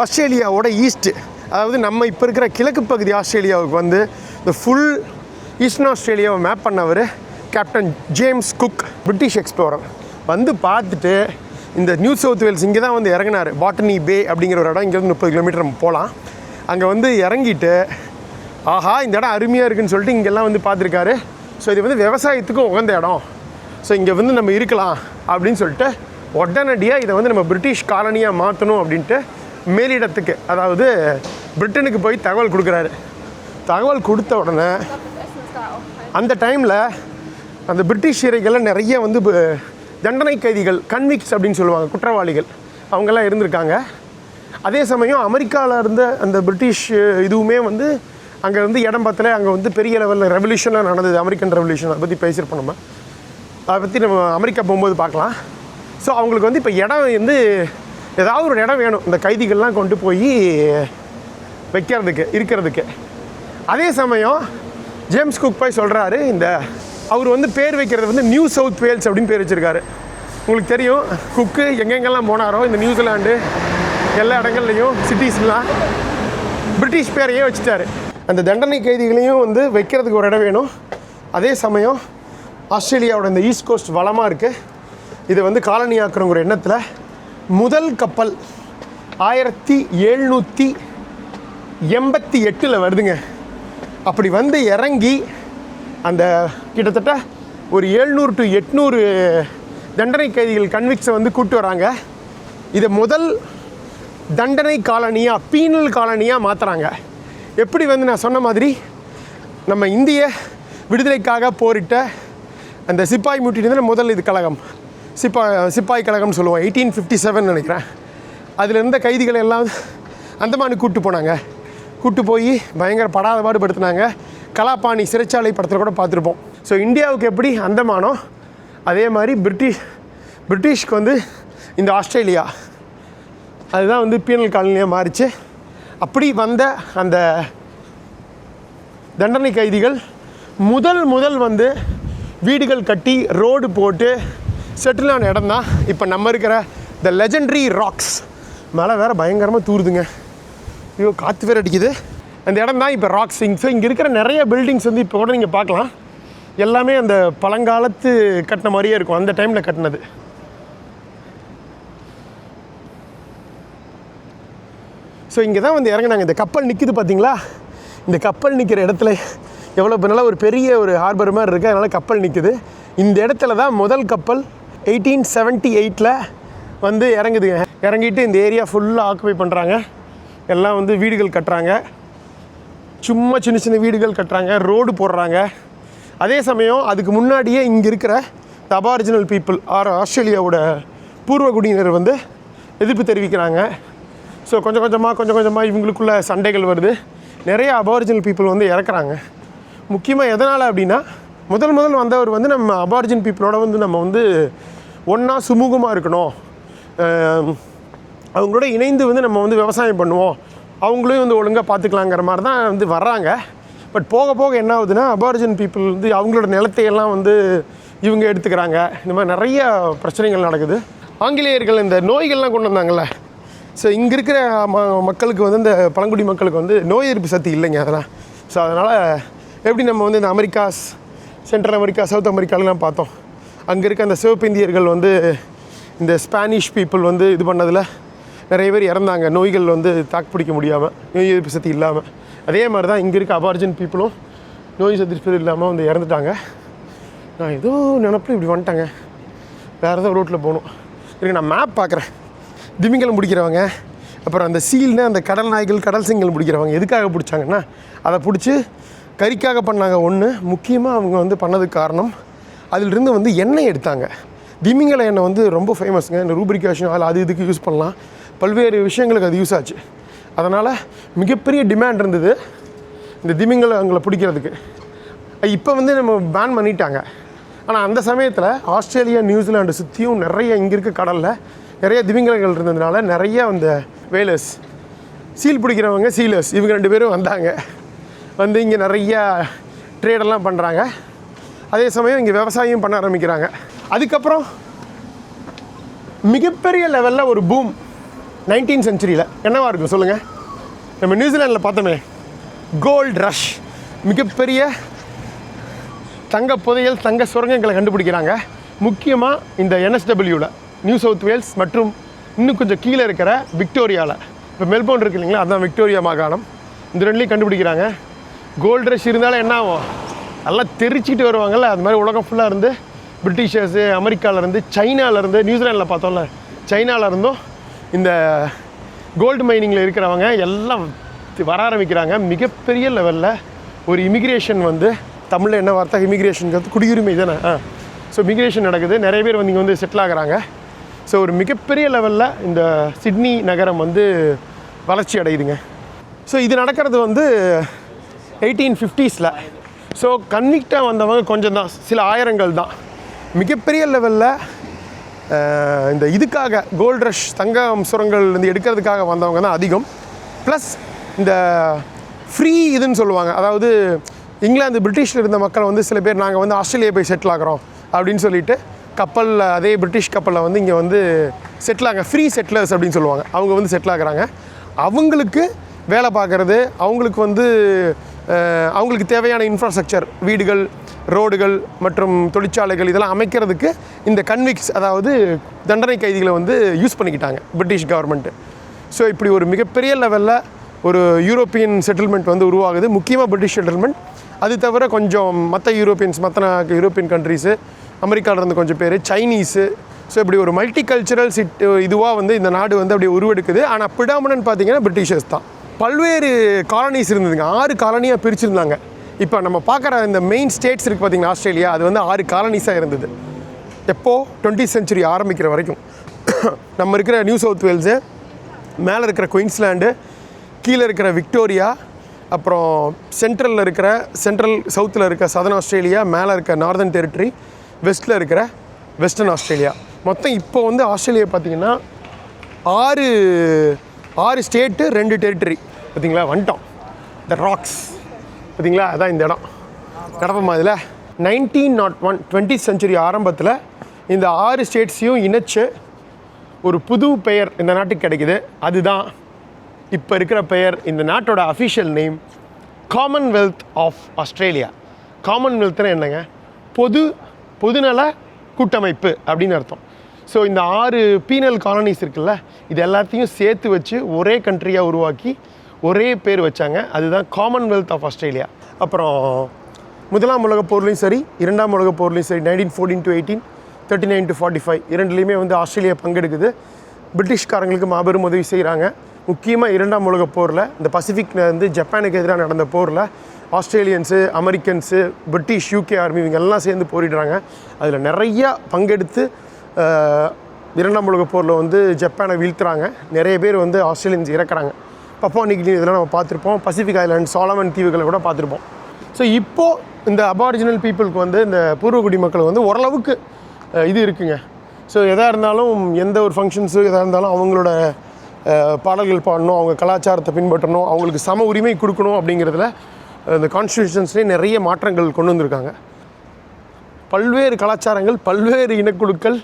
ஆஸ்திரேலியாவோட ஈஸ்ட்டு, அதாவது நம்ம இப்போ இருக்கிற கிழக்கு பகுதி ஆஸ்திரேலியாவுக்கு வந்து இந்த ஃபுல் ஈஸ்டர்ன் ஆஸ்திரேலியாவை மேப் பண்ணவர் captain James cook, British explorer. வந்து பார்த்துட்டு இந்த நியூ சவுத் வேல்ஸ் இங்கே தான் வந்து இறங்கினார். பாட்டனி பே அப்படிங்கிற ஒரு இடம், இங்கேருந்து 30 கிலோமீட்டர் நம்ம போகலாம். அங்கே வந்து இறங்கிட்டு ஆஹா இந்த இடம் அருமையாக இருக்குதுன்னு சொல்லிட்டு இங்கெல்லாம் வந்து பார்த்துருக்காரு. ஸோ இது வந்து விவசாயத்துக்கும் உகந்த இடம், ஸோ இங்கே வந்து நம்ம இருக்கலாம் அப்படின்னு சொல்லிட்டு உடனடியாக இதை வந்து நம்ம பிரிட்டிஷ் காலனியாக மாற்றணும் அப்படின்ட்டு மேலிடத்துக்கு, அதாவது பிரிட்டனுக்கு போய் தகவல் கொடுக்குறாரு. தகவல் கொடுத்த உடனே அந்த டைமில் அந்த பிரிட்டிஷ் சிறைகளில் நிறைய வந்து தண்டனை கைதிகள், கன்விக்ஸ் அப்படின்னு சொல்லுவாங்க, குற்றவாளிகள், அவங்கெல்லாம் இருந்திருக்காங்க. அதே சமயம் அமெரிக்காவில் இருந்த அந்த பிரிட்டிஷ் இதுவுமே வந்து அங்கே வந்து இடம் பத்தல. அங்கே வந்து பெரிய லெவலில் ரெவல்யூஷன்லாம் நடந்தது, அமெரிக்கன் ரெவல்யூஷன். அதை பற்றி பேசியிருப்போம் நம்ம, அதை பற்றி நம்ம அமெரிக்கா போகும்போது பார்க்கலாம். ஸோ அவங்களுக்கு வந்து இப்போ இடம் வந்து ஏதாவது ஒரு இடம் வேணும் இந்த கைதிகள்லாம் கொண்டு போய் வைக்கிறதுக்கு, இருக்கிறதுக்கு. அதே சமயம் ஜேம்ஸ் குக் போய் சொல்கிறாரு, இந்த அவர் வந்து பேர் வைக்கிறது வந்து நியூ சவுத் வேல்ஸ் அப்படின்னு பேர் வச்சுருக்காரு. உங்களுக்கு தெரியும் குக்கு எங்கெங்கெல்லாம் போனாரோ இந்த நியூசிலாண்டு எல்லா இடங்கள்லையும் சிட்டிஸ்லாம் பிரிட்டிஷ் பேரையே வச்சுட்டாரு. அந்த தண்டனை கைதிகளையும் வந்து வைக்கிறதுக்கு ஒரு இடம் வேணும். அதே சமயம் ஆஸ்திரேலியாவோட இந்த ஈஸ்ட் கோஸ்ட் வளமாக இருக்குது, இதை வந்து காலனி ஆக்குறங்கிற எண்ணத்தில் முதல் கப்பல் 1788 வருதுங்க. அப்படி வந்து இறங்கி அந்த கிட்டத்தட்ட ஒரு 700 to 800 தண்டனை கைதிகள், கன்விக்ஸை வந்து கூப்பிட்டு வராங்க. இதை முதல் தண்டனை காலனியாக, பீனல் காலனியாக மாற்றுறாங்க. எப்படி வந்து நான் சொன்ன மாதிரி நம்ம இந்திய விடுதலைக்காக போரிட்ட அந்த சிப்பாய் முட்டினதில் முதல் இது கழகம், சிப்பாய் கழகம்னு சொல்லுவோம், 1857 நினைக்கிறேன். அதில் இருந்த கைதிகளை எல்லாம் அந்தமானுக்கு கூப்பிட்டு போனாங்க. கூப்பிட்டு போய் பயங்கர படாத பாடுபடுத்தினாங்க. கலாபாணி சிறைச்சாலை படத்தில் கூட பார்த்துருப்போம். ஸோ இந்தியாவுக்கு எப்படி அந்தமானோ அதே மாதிரி பிரிட்டிஷ்க்கு வந்து இந்த ஆஸ்திரேலியா அதுதான் வந்து பீனல் காலனியாக மாறிச்சு. அப்படி வந்த அந்த தண்டனை கைதிகள் முதல் வந்து வீடுகள் கட்டி ரோடு போட்டு செட்டிலான இடம் தான் இப்போ நம்ம இருக்கிற த லெஜெண்டரி ராக்ஸ். மழை வேறு பயங்கரமாக தூருதுங்க, ஐயோ காற்று வேறு அடிக்குது. அந்த இடம் தான் இப்போ ராக்ஸ். ஸோ இங்கே இருக்கிற நிறைய பில்டிங்ஸ் வந்து இப்போ கூட நீங்கள் பார்க்கலாம், எல்லாமே அந்த பழங்காலத்து கட்டின மாதிரியே இருக்கும், அந்த டைமில் கட்டினது. ஸோ இங்கே தான் வந்து இறங்கினாங்க. இந்த கப்பல் நிற்கிது பார்த்தீங்களா, இந்த கப்பல் நிற்கிற இடத்துல எவ்வளோ நல்லா ஒரு பெரிய ஒரு ஹார்பர் மாதிரி இருக்குது, அதனால் கப்பல் நிற்குது. இந்த இடத்துல தான் முதல் கப்பல் 1878 வந்து இறங்குதுங்க. இறங்கிட்டு இந்த ஏரியா ஃபுல்லாக ஆக்குபை பண்ணுறாங்க. எல்லாம் வந்து வீடுகள் கட்டுறாங்க, சும்மா சின்ன சின்ன வீடுகள் கட்டுறாங்க, ரோடு போடுறாங்க. அதே சமயம் அதுக்கு முன்னாடியே இங்கே இருக்கிற அபாரிஜினல் பீப்புள் ஆஸ்திரேலியாவோட பூர்வ குடியினர் வந்து எதிர்ப்பு தெரிவிக்கிறாங்க. ஸோ கொஞ்சம் கொஞ்சமாக இவங்களுக்குள்ள சண்டைகள் வருது. நிறைய அபாரிஜினல் பீப்புள் வந்து இறக்குறாங்க. முக்கியமாக எதனால் அப்படின்னா முதல் வந்தவர் வந்து நம்ம அபாரிஜின் பீப்புளோட வந்து நம்ம வந்து ஒன்றா சுமூகமாக இருக்கணும், அவங்களோட இணைந்து வந்து நம்ம வந்து விவசாயம் பண்ணுவோம், அவங்களையும் வந்து ஒழுங்காக பார்த்துக்கலாங்கிற மாதிரி தான் வந்து வர்றாங்க. பட் போக என்ன ஆகுதுன்னா அபாரிஜின் பீப்புள் வந்து அவங்களோட நிலத்தையெல்லாம் வந்து இவங்க எடுத்துக்கிறாங்க. இந்த மாதிரி நிறைய பிரச்சனைகள் நடக்குது. ஆங்கிலேயர்கள் இந்த நோய்கள்லாம் கொண்டு வந்தாங்கள்ல, ஸோ இங்கே இருக்கிற மக்களுக்கு வந்து இந்த பழங்குடி மக்களுக்கு வந்து நோய் எதிர்ப்பு சக்தி இல்லைங்க அதெல்லாம். ஸோ அதனால் எப்படி நம்ம வந்து இந்த அமெரிக்காஸ், சென்ட்ரல் அமெரிக்கா, சவுத் அமெரிக்காலெலாம் பார்த்தோம், அங்கே இருக்க அந்த சிவப்பு இந்தியர்கள் வந்து இந்த ஸ்பானிஷ் பீப்புள் வந்து இது பண்ணதில் நிறைய பேர் இறந்தாங்க, நோய்கள் வந்து தாக்கு பிடிக்க முடியாமல், நோய் எதிர்ப்பு சக்தி இல்லாமல். அதே மாதிரி தான் இங்கே இருக்க அபாரிஜின் பீப்புளும் நோய் எதிர்ப்பு இல்லாமல் வந்து இறந்துட்டாங்க. நான் ஏதோ நினப்பில் இப்படி வந்துட்டாங்க, வேறு ஏதோ ரோட்டில் போகணும். இருக்கு நான் மேப் பார்க்குறேன். திமிங்கலம் பிடிக்கிறவங்க, அப்புறம் அந்த சீல்னு அந்த கடல் நாய்கள், கடல் சிங்கல் பிடிக்கிறவங்க எதுக்காக பிடிச்சாங்கன்னா அதை பிடிச்சி கறிக்காக பண்ணாங்க. ஒன்று முக்கியமாக அவங்க வந்து பண்ணதுக்கு காரணம் அதிலிருந்து வந்து எண்ணெய் எடுத்தாங்க. திமிங்கல எண்ணெய் வந்து ரொம்ப ஃபேமஸுங்க. இந்த ரூப்ரிகேஷன் ஆயில் அது இதுக்கு யூஸ் பண்ணலாம், பல்வேறு விஷயங்களுக்கு அது யூஸ் ஆச்சு. அதனால் மிகப்பெரிய டிமாண்ட் இருந்தது இந்த திமிங்கலங்களை பிடிக்கிறதுக்கு. இப்போ வந்து நம்ம பேன் பண்ணிட்டாங்க. ஆனால் அந்த சமயத்தில் ஆஸ்திரேலியா, நியூசிலாண்டு சுற்றியும் நிறைய இங்கே இருக்க கடலில் நிறைய திமிங்கலங்கள் இருந்ததுனால நிறைய அந்த வேலர்ஸ், சீல் பிடிக்கிறவங்க சீலர்ஸ், இவங்க 2 பேரும் வந்தாங்க. வந்து இங்கே நிறையா ட்ரேடெல்லாம் பண்ணுறாங்க. அதே சமயம் இங்கே விவசாயம் பண்ண ஆரம்பிக்கிறாங்க. அதுக்கப்புறம் மிகப்பெரிய லெவலில் ஒரு பூம் 19th செஞ்சுரியில் என்னவா இருக்கும் சொல்லுங்கள்? நம்ம நியூசிலாண்டில் பார்த்தோமே கோல்டு ரஷ், மிகப்பெரிய தங்க புதையல், தங்க சுரங்கங்களை கண்டுபிடிக்கிறாங்க. முக்கியமாக இந்த NSWவில், நியூ சவுத் வேல்ஸ் மற்றும் இன்னும் கொஞ்சம் கீழே இருக்கிற விக்டோரியாவில். இப்போ மெல்போர்ன் இருக்கு இல்லைங்களா, அதுதான் விக்டோரியா மாகாணம். இந்த ரெண்டுலேயும் கண்டுபிடிக்கிறாங்க. கோல்டு ரஷ் இருந்தாலும் என்ன ஆகும், நல்லா தெரிச்சிக்கிட்டு வருவாங்கள்ல. அது மாதிரி உலகம் ஃபுல்லாக இருந்து பிரிட்டிஷர்ஸு, அமெரிக்காவிலேருந்து, சைனாவிலேருந்து, நியூசிலாண்டில் பார்த்தோம்ல சைனாவிலேருந்தும் இந்த கோல்டு மைனிங்கில் இருக்கிறவங்க எல்லாம் வர ஆரம்பிக்கிறாங்க. மிகப்பெரிய லெவலில் ஒரு இமிக்ரேஷன் வந்து, தமிழில் என்ன வார்த்தை, இமிக்ரேஷனுங்கிறது குடியுரிமை தானே. ஸோ இமிக்ரேஷன் நடக்குது, நிறைய பேர் வந்து இங்கே வந்து செட்டில் ஆகுறாங்க. ஸோ ஒரு மிகப்பெரிய லெவலில் இந்த சிட்னி நகரம் வந்து வளர்ச்சி அடையுதுங்க. ஸோ இது நடக்கிறது வந்து 1850s. ஸோ கன்விக்டாக வந்தவங்க கொஞ்சம் தான், சில ஆயிரங்கள் தான். மிகப்பெரிய லெவலில் இந்த இதுக்காக கோல்டு ரஷ், தங்கம் சுரங்கள் வந்து எடுக்கிறதுக்காக வந்தவங்க தான் அதிகம். ப்ளஸ் இந்த ஃப்ரீ இதுன்னு சொல்லுவாங்க, அதாவது இங்கிலாந்து பிரிட்டிஷில் இருந்த மக்கள் வந்து சில பேர் நாங்கள் வந்து ஆஸ்திரேலியா போய் செட்டில் ஆகிறோம் அப்படின்னு சொல்லிட்டு கப்பலில், அதே பிரிட்டிஷ் கப்பலில் வந்து இங்கே வந்து செட்டில் ஆக, ஃப்ரீ செட்டிலர்ஸ் அப்படின்னு சொல்லுவாங்க. அவங்க வந்து செட்டில் ஆகுறாங்க. அவங்களுக்கு வேலை பார்க்குறது, அவங்களுக்கு வந்து அவங்களுக்கு தேவையான இன்ஃப்ராஸ்ட்ரக்சர், வீடுகள், ரோடுகள் மற்றும் தொழிற்சாலைகள் இதெல்லாம் அமைக்கிறதுக்கு இந்த கன்விக்ஸ், அதாவது தண்டனை கைதிகளை வந்து யூஸ் பண்ணிக்கிட்டாங்க பிரிட்டிஷ் கவர்மெண்ட்டு. ஸோ இப்படி ஒரு மிகப்பெரிய லெவலில் ஒரு யூரோப்பியன் செட்டில்மெண்ட் வந்து உருவாகுது. முக்கியமாக பிரிட்டிஷ் செட்டில்மெண்ட். அது தவிர கொஞ்சம் மற்ற யூரோப்பியன் கண்ட்ரீஸு, அமெரிக்காவிலேருந்து கொஞ்சம் பேர், சைனீஸு. ஸோ இப்படி ஒரு மல்டி கல்ச்சரல் இதுவாக வந்து இந்த நாடு வந்து அப்படியே உருவெடுக்குது. ஆனால் ப்ரிடாமினன்ட் பார்த்திங்கன்னா பிரிட்டிஷர்ஸ் தான். பல்வேறு காலனிஸ் இருந்ததுங்க, 6 காலனியாக பிரிச்சுருந்தாங்க. இப்போ நம்ம பார்க்குற இந்த மெயின் ஸ்டேட்ஸ் இருக்குது பார்த்திங்கன்னா ஆஸ்திரேலியா, அது வந்து 6 காலனிஸாக இருந்தது. எப்போது 20th century ஆரம்பிக்கிற வரைக்கும். நம்ம இருக்கிற நியூ சவுத் வேல்ஸு, மேலே இருக்கிற குயின்ஸ்லாண்டு, கீழே இருக்கிற விக்டோரியா, அப்புறம் சென்ட்ரல் சவுத்தில் இருக்க சதர்ன் ஆஸ்திரேலியா, மேலே இருக்க நார்தர்ன் டெரிட்டரி, வெஸ்ட்டில் இருக்கிற வெஸ்டர்ன் ஆஸ்திரேலியா. மொத்தம் இப்போ வந்து ஆஸ்திரேலியா பார்த்திங்கன்னா 6 ஸ்டேட்டு 2 டெரிட்டரி. பார்த்திங்களா, வந்துட்டோம். த ராக்ஸ் பார்த்திங்களா, அதான் இந்த இடம் கடப்பமா. இதில் 1901 20th century ஆரம்பத்தில் இந்த 6 ஸ்டேட்ஸையும் இணைச்சு ஒரு புது பெயர் இந்த நாட்டுக்கு கிடைக்குது. அதுதான் இப்போ இருக்கிற பெயர். இந்த நாட்டோட official name Commonwealth of Australia. காமன்வெல்த்னா என்னங்க, பொதுநல கூட்டமைப்பு அப்படின்னு அர்த்தம். ஸோ இந்த 6 பீனல் காலனிஸ் இருக்குல்ல, இது எல்லாத்தையும் சேர்த்து வச்சு ஒரே கண்ட்ரியாக உருவாக்கி ஒரே பேர் வச்சாங்க. அதுதான் காமன்வெல்த் ஆஃப் ஆஸ்திரேலியா. அப்புறம் முதலாம் உலகப் போர்லேயும் சரி, 2ஆம் உலகப் போர்லேயும் சரி, 1914 to 18, 39 to 45 இரண்டுலேயுமே வந்து ஆஸ்திரேலியா பங்கெடுக்குது. பிரிட்டிஷ்காரங்களுக்கு மாபெரும் உதவி செய்கிறாங்க. முக்கியமாக 2ஆம் உலகப் போரில், இந்த பசிபிக் வந்து ஜப்பானுக்கு எதிராக நடந்த போரில் Australians, Americans, British, UK army இவங்க எல்லாம் சேர்ந்து போரிடுறாங்க. அதில் நிறையா பங்கெடுத்து 2ஆம் உலகப் போரில் வந்து ஜப்பானை வீழ்த்துறாங்க. நிறைய பேர் வந்து ஆஸ்திரேலியன்ஸ் இறக்குறாங்க. பப்பா நியூகினி இதெல்லாம் நம்ம பார்த்துருப்போம். பசிபிக் ஐலாண்ட், சாலமன் தீவுகளை கூட பார்த்துருப்போம். ஸோ இப்போது இந்த அபாரிஜினல் பீப்புளுக்கு வந்து, இந்த பூர்வகுடி மக்கள் வந்து ஓரளவுக்கு இது இருக்குங்க. ஸோ எதாக இருந்தாலும், எந்த ஒரு ஃபங்க்ஷன்ஸு எதாக இருந்தாலும் அவங்களோட பாடல்கள் பாடணும், அவங்க கலாச்சாரத்தை பின்பற்றணும், அவங்களுக்கு சம உரிமை கொடுக்கணும். அப்படிங்கிறதுல இந்த கான்ஸ்டியூஷன்ஸ்லேயே நிறைய மாற்றங்கள் கொண்டு வந்திருக்காங்க. பல்வேறு கலாச்சாரங்கள், பல்வேறு இனக்குழுக்கள்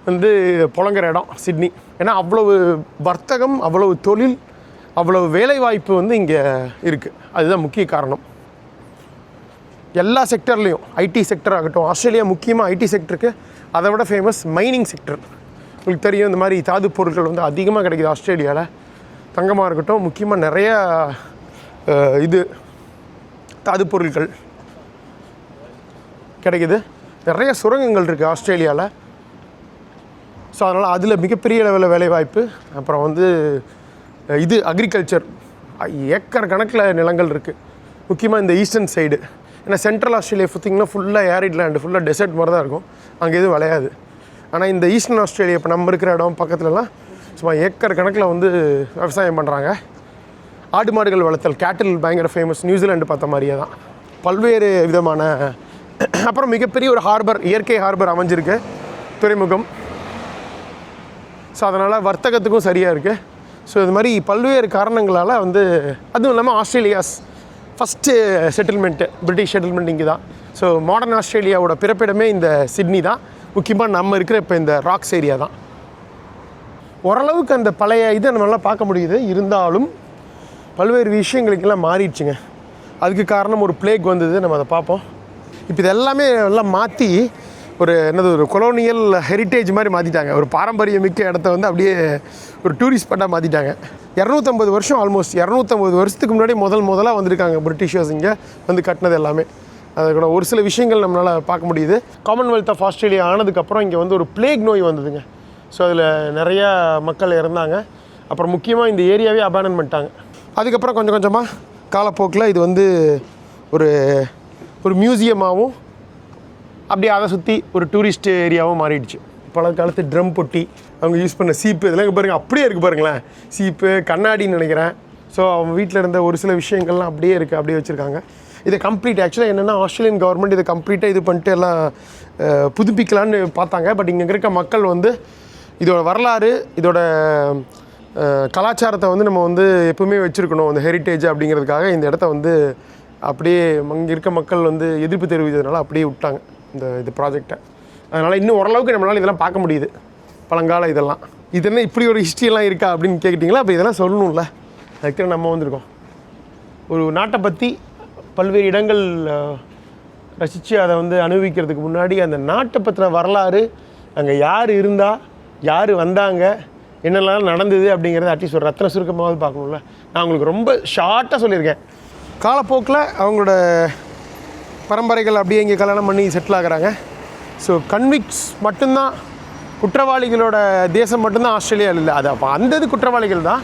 வந்து புழங்குற இடம் சிட்னி. ஏன்னா அவ்வளவு வர்த்தகம், அவ்வளவு தொழில், அவ்வளவு வேலைவாய்ப்பு வந்து இங்கே இருக்குது. அதுதான் முக்கிய காரணம். எல்லா செக்டர்லேயும், ஐடி செக்டர் ஆகட்டும், ஆஸ்திரேலியா முக்கியமாக ஐடி செக்டருக்கு அதை விட ஃபேமஸ் மைனிங் செக்டர். உங்களுக்கு தெரியும், இந்த மாதிரி தாது பொருட்கள் வந்து அதிகமாக கிடைக்குது ஆஸ்திரேலியாவில். தங்கமாக இருக்கட்டும், முக்கியமாக நிறையா இது தாது பொருட்கள் கிடைக்குது. நிறைய சுரங்கங்கள் இருக்குது ஆஸ்திரேலியாவில். ஸோ அதனால் அதில் மிகப்பெரிய லெவலில் வேலைவாய்ப்பு. அப்புறம் வந்து இது அக்ரிகல்ச்சர், ஏக்கர் கணக்கில் நிலங்கள் இருக்குது. முக்கியமாக இந்த ஈஸ்டர்ன் சைடு. ஏன்னா சென்ட்ரல் ஆஸ்திரேலியா பார்த்திங்கன்னா ஃபுல்லாக ஏரிட் லேண்டு, ஃபுல்லாக டெசர்ட் மாதிரி தான் இருக்கும், அங்கே எதுவும் விளையாது. ஆனால் இந்த ஈஸ்டர்ன் ஆஸ்திரேலியா, இப்போ நம்ம இருக்கிற இடம் பக்கத்துலலாம் சும்மா ஏக்கர் கணக்கில் வந்து விவசாயம் பண்ணுறாங்க. ஆடு மாடுகள் வளர்த்தல், கேட்டில் பயங்கர ஃபேமஸ். நியூசிலாண்டு பார்த்த மாதிரியே தான் பல்வேறு விதமான. அப்புறம் மிகப்பெரிய ஒரு ஹார்பர், இயற்கை ஹார்பர் அமைஞ்சிருக்கு, துறைமுகம். ஸோ அதனால் வர்த்தகத்துக்கும் சரியாக இருக்குது. ஸோ இது மாதிரி பல்வேறு காரணங்களால் வந்து, அதுவும் இல்லாமல் Australia's first settlement, British settlement இங்கே தான். ஸோ மாடர்ன் ஆஸ்திரேலியாவோட பிறப்பிடமே இந்த சிட்னி தான். முக்கியமாக நம்ம இருக்கிற இப்போ இந்த ராக்ஸ் ஏரியா தான். ஓரளவுக்கு அந்த பழைய இதை நம்மளால் பார்க்க முடியுது. இருந்தாலும் பல்வேறு விஷயங்களுக்கெல்லாம் மாறிடுச்சுங்க. அதுக்கு காரணம் ஒரு பிளேக் வந்தது, நம்ம அதை பார்ப்போம். இப்போ இதெல்லாமே எல்லாம் மாற்றி ஒரு கொலோனியல் ஹெரிட்டேஜ் மாதிரி மாற்றிட்டாங்க. ஒரு பாரம்பரியமிக்க இடத்த வந்து அப்படியே ஒரு டூரிஸ்ட் ஸ்பாட்டாக மாற்றிட்டாங்க. 250 வருஷம், ஆல்மோஸ்ட் 250 வருஷத்துக்கு முன்னாடி முதலாக வந்திருக்காங்க பிரிட்டிஷர்ஸ் இங்கே வந்து கட்டினது எல்லாமே. அது கூட ஒரு சில விஷயங்கள் நம்மளால் பார்க்க முடியுது. காமன்வெல்த் ஆஃப் ஆஸ்திரேலியா ஆனதுக்கப்புறம் இங்கே வந்து ஒரு பிளேக் நோய் வந்ததுங்க. ஸோ அதில் நிறையா மக்கள் இறந்தாங்க. அப்புறம் முக்கியமாக இந்த ஏரியாவே அபாண்டன் பண்ணிட்டாங்க. அதுக்கப்புறம் கொஞ்சம் கொஞ்சமாக காலப்போக்கில் இது வந்து ஒரு மியூசியமாகவும் அப்படியே அதை சுற்றி ஒரு டூரிஸ்ட் ஏரியாவும் மாறிடுச்சு. பல காலத்து ட்ரம் பொட்டி, அவங்க யூஸ் பண்ண சீப்பு, இதெல்லாம் இங்கே பாருங்கள், அப்படியே இருக்குது பாருங்களேன். சீப்பு, கண்ணாடின்னு நினைக்கிறேன். ஸோ அவங்க வீட்டில் இருந்த ஒரு சில விஷயங்கள்லாம் அப்படியே இருக்குது, அப்படியே வச்சுருக்காங்க. இதை கம்ப்ளீட் ஆக்சுவலாக என்னென்னா ஆஸ்திரேலியன் கவர்மெண்ட் இதை கம்ப்ளீட்டாக இது பண்ணிட்டு எல்லாம் புதுப்பிக்கலான்னு பார்த்தாங்க. பட் இங்கே இருக்க மக்கள் வந்து இதோட வரலாறு, இதோட கலாச்சாரத்தை வந்து நம்ம வந்து எப்பவுமே வச்சுருக்கணும், அந்த ஹெரிட்டேஜ் அப்படிங்கிறதுக்காக இந்த இடத்த வந்து அப்படியே இங்கே இருக்க மக்கள் வந்து எதிர்ப்பு தெரிவித்ததுனால அப்படியே விட்டாங்க இது ப்ராஜெக்டை. அதனால் இன்னும் ஓரளவுக்கு நம்மளால் இதெல்லாம் பார்க்க முடியுது, பழங்கால இதெல்லாம். இது என்ன இப்படி ஒரு ஹிஸ்ட்ரியெல்லாம் இருக்கா அப்படின்னு கேட்டிங்களா? அப்போ இதெல்லாம் சொல்லணும்ல, அதுக்கு நம்ம வந்திருக்கோம். ஒரு நாட்டை பற்றி பல்வேறு இடங்கள் ரசித்து அதை வந்து அனுபவிக்கிறதுக்கு முன்னாடி அந்த நாட்டை பற்றின வரலாறு, அங்கே யார் இருந்தால், யார் வந்தாங்க, என்னெல்லாம் நடந்தது அப்படிங்கிறது அட்லீஸ்ட் ஒரு ரத்ன சுருக்கமாவது பார்க்கணும்ல. நான் உங்களுக்கு ரொம்ப ஷார்ட்டாக சொல்லியிருக்கேன். காலப்போக்கில் அவங்களோட பரம்பரைகள் அப்படியே இங்கே கல்யாணம் பண்ணி செட்டில் ஆகிறாங்க. ஸோ கன்விக்ட்ஸ் மட்டும்தான், குற்றவாளிகளோட தேசம் மட்டும்தான் ஆஸ்திரேலியாவில் இல்லை. அது அப்போ அந்த இது குற்றவாளிகள் தான்.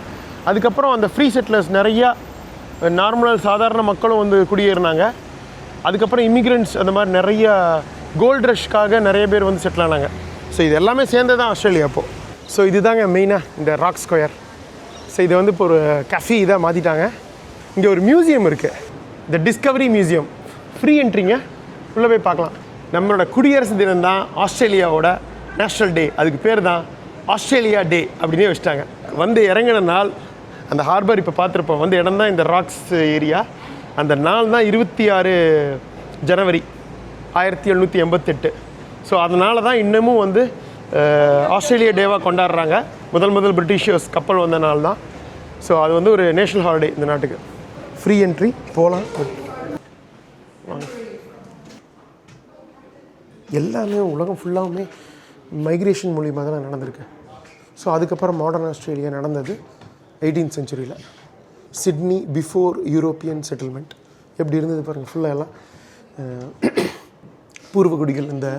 அதுக்கப்புறம் அந்த ஃப்ரீ செட்டிலர்ஸ் நிறையா நார்மல் சாதாரண மக்களும் வந்து குடியேறினாங்க. அதுக்கப்புறம் இமிக்ரெண்ட்ஸ் அந்த மாதிரி நிறையா கோல்டு ரஷ்க்காக நிறைய பேர் வந்து செட்டில் ஆனாங்க. ஸோ இது எல்லாமே சேர்ந்து தான் ஆஸ்திரேலியா அப்போது. ஸோ இது தாங்க மெயினாக இந்த ராக் ஸ்கொயர். ஸோ இதை வந்து இப்போ ஒரு கஃபே இதாக மாற்றிட்டாங்க. இங்கே ஒரு மியூசியம் இருக்குது, இந்த டிஸ்கவரி மியூசியம். ஃப்ரீ என்ட்ரிங்க, உள்ளே போய் பார்க்கலாம். நம்மளோட குடியரசு தினம் தான் ஆஸ்திரேலியாவோட நேஷ்னல் டே. அதுக்கு பேர் தான் ஆஸ்திரேலியா டே அப்படின்னே வச்சுட்டாங்க. வந்து இறங்கின நாள் அந்த ஹார்பர் இப்போ பார்த்துருப்போம், வந்து இடம் தான் இந்த ராக்ஸ் ஏரியா. அந்த நாள் தான் 26 ஜனவரி 1788. ஸோ அதனால தான் இன்னமும் வந்து ஆஸ்திரேலியா டேவாக கொண்டாடுறாங்க. முதல் பிரிட்டிஷர்ஸ் கப்பல் வந்த நாள் தான். ஸோ அது வந்து ஒரு நேஷ்னல் ஹாலிடே இந்த நாட்டுக்கு. ஃப்ரீ என்ட்ரி, போகலாம். எல்லாமே உலகம் ஃபுல்லாகவுமே மைக்ரேஷன் மூலியமாக தான் நடந்திருக்கு. ஸோ அதுக்கப்புறம் மாடர்ன் ஆஸ்திரேலியா நடந்தது 18th செஞ்சுரியில். சிட்னி பிஃபோர் யூரோப்பியன் செட்டில்மெண்ட் எப்படி இருந்தது பாருங்கள். ஃபுல்லாக எல்லாம் பூர்வகுடிகள், இந்த